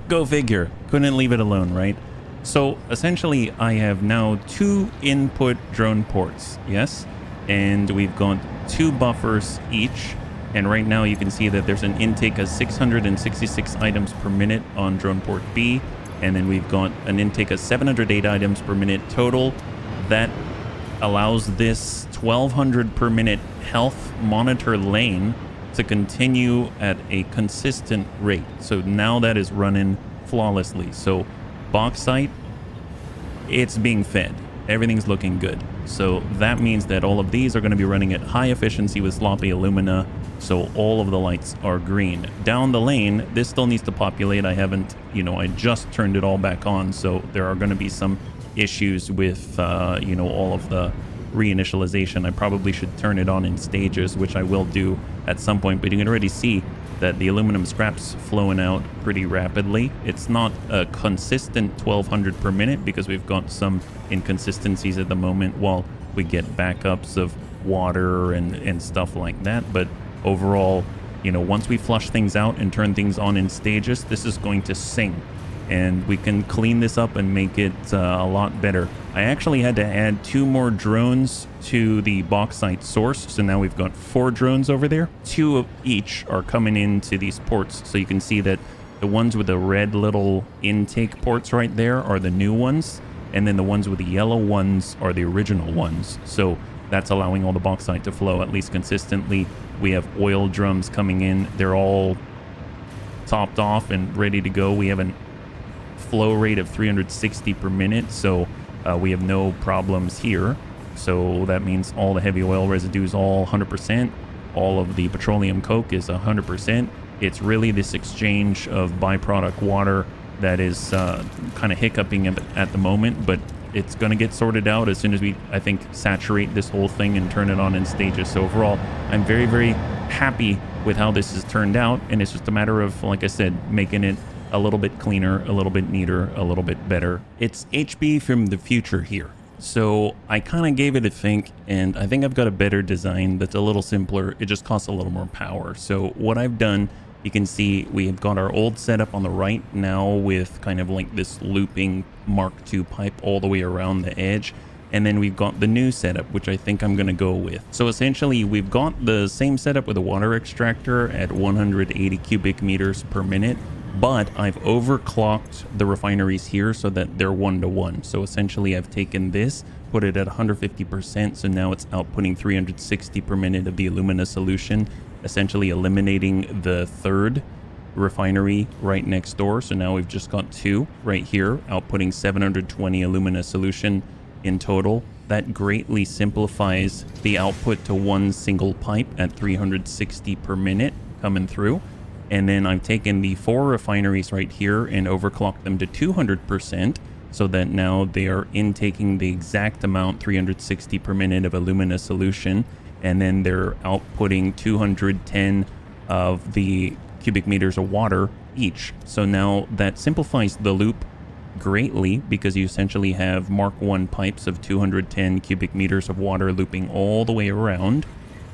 Go figure. Couldn't leave it alone, right? So essentially, I have now 2 input drone ports, yes, and we've got 2 buffers each. And right now, you can see that there's an intake of 666 items per minute on drone port B, and then we've got an intake of 708 items per minute total. That allows this 1,200 per minute health monitor lane to continue at a consistent rate. So now that is running flawlessly. So bauxite, it's being fed. Everything's looking good. So that means that all of these are going to be running at high efficiency with sloppy alumina. So all of the lights are green. Down the lane, this still needs to populate. I haven't, I just turned it all back on. So there are going to be some issues with, all of the reinitialization. I probably should turn it on in stages, which I will do at some point. But you can already see that the aluminum scrap's flowing out pretty rapidly. It's not a consistent 1,200 per minute because we've got some inconsistencies at the moment while we get backups of water and stuff like that. But overall, once we flush things out and turn things on in stages, this is going to sing. And we can clean this up and make it a lot better. I actually had to add 2 more drones to the bauxite source. So now we've got 4 drones over there. 2 of each are coming into these ports. So you can see that the ones with the red little intake ports right there are the new ones. And then the ones with the yellow ones are the original ones. So that's allowing all the bauxite to flow at least consistently. We have oil drums coming in. They're all topped off and ready to go. We have an flow rate of 360 per minute, so we have no problems here. So that means all the heavy oil residues all 100%, all of the petroleum coke is 100%. It's really this exchange of byproduct water that is kind of hiccuping at the moment, but it's going to get sorted out as soon as we, I think, saturate this whole thing and turn it on in stages. So overall, I'm very, very happy with how this has turned out, and it's just a matter of, like I said, making it a little bit cleaner, a little bit neater, a little bit better. It's HB from the future here. So I kind of gave it a think, and I think I've got a better design that's a little simpler. It just costs a little more power. So what I've done, you can see we've got our old setup on the right now with kind of like this looping Mark II pipe all the way around the edge. And then we've got the new setup, which I think I'm going to go with. So essentially, we've got the same setup with a water extractor at 180 cubic meters per minute. But I've overclocked the refineries here so that they're 1-to-1. So essentially I've taken this, put it at 150%. So now it's outputting 360 per minute of the alumina solution, essentially eliminating the third refinery right next door. So now we've just got 2 right here, outputting 720 alumina solution in total. That greatly simplifies the output to one single pipe at 360 per minute coming through. And then I've taken the 4 refineries right here and overclocked them to 200% so that now they are intaking the exact amount, 360 per minute of alumina solution. And then they're outputting 210 of the cubic meters of water each. So now that simplifies the loop greatly because you essentially have Mark I pipes of 210 cubic meters of water looping all the way around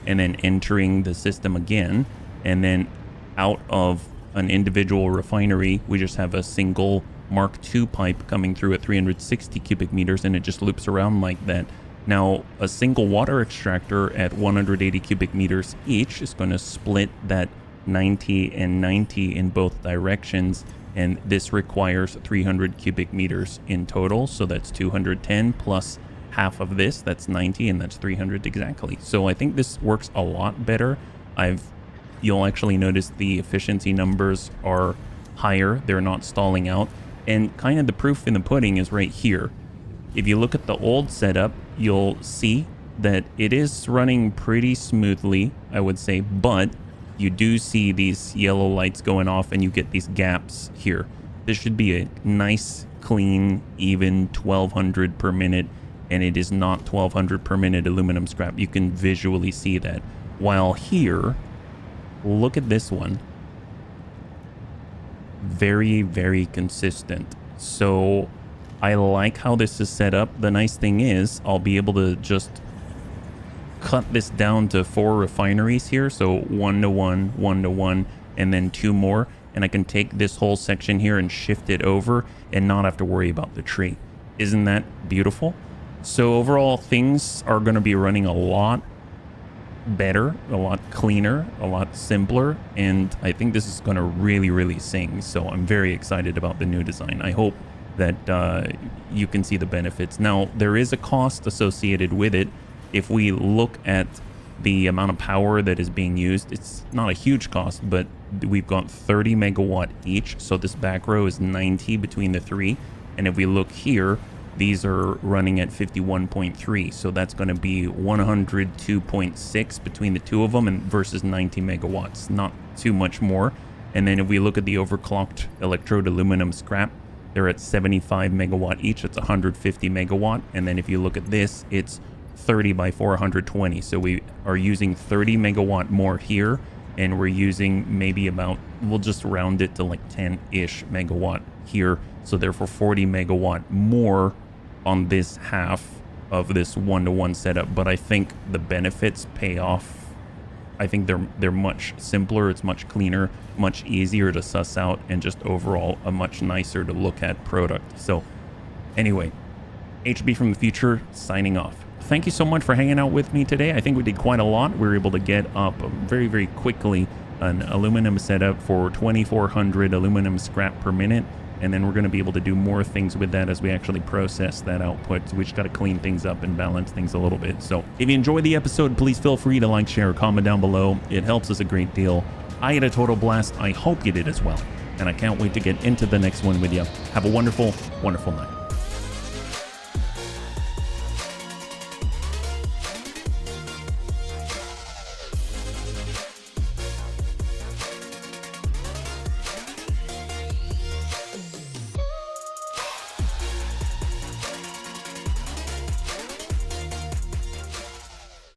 and then entering the system again. And then out of an individual refinery, we just have a single Mark II pipe coming through at 360 cubic meters, and it just loops around like that. Now, a single water extractor at 180 cubic meters each is going to split that 90 and 90 in both directions, and this requires 300 cubic meters in total. So that's 210 plus half of this, that's 90, and that's 300 exactly. So I think this works a lot better. You'll actually notice the efficiency numbers are higher. They're not stalling out. And kind of the proof in the pudding is right here. If you look at the old setup, you'll see that it is running pretty smoothly, I would say, but you do see these yellow lights going off and you get these gaps here. This should be a nice, clean, even 1200 per minute, and it is not 1200 per minute aluminum scrap. You can visually see that. While here, look at this one. Very, very consistent. So I like how this is set up. The nice thing is I'll be able to just cut this down to 4 refineries here. So 1-to-1, 1-to-1, and then 2 more. And I can take this whole section here and shift it over and not have to worry about the tree. Isn't that beautiful? So overall, things are going to be running a lot better, a lot cleaner, a lot simpler, and I think this is going to really, really sing. So I'm very excited about the new design. I hope that you can see the benefits. Now, there is a cost associated with it. If we look at the amount of power that is being used, it's not a huge cost, but we've got 30 megawatt each. So this back row is 90 between the 3. And if we look here, these are running at 51.3, so that's going to be 102.6 between the 2 of them, and versus 90 megawatts, not too much more. And then if we look at the overclocked electrode aluminum scrap, they're at 75 megawatt each. It's 150 megawatt. And then if you look at this, it's 30 by 420. So we are using 30 megawatt more here, and we're using maybe about, we'll just round it to like 10-ish megawatt here. So therefore 40 megawatt more on this half of this 1-to-1 setup. But I think the benefits pay off. I think they're much simpler. It's much cleaner, much easier to suss out, and just overall a much nicer to look at product. So anyway, HB from the future signing off. Thank you so much for hanging out with me today. I think we did quite a lot. We were able to get up very, very quickly an aluminum setup for 2,400 aluminum scrap per minute. And then we're going to be able to do more things with that as we actually process that output. So we just got to clean things up and balance things a little bit. So if you enjoyed the episode, please feel free to like, share, or comment down below. It helps us a great deal. I had a total blast. I hope you did as well. And I can't wait to get into the next one with you. Have a wonderful, wonderful night.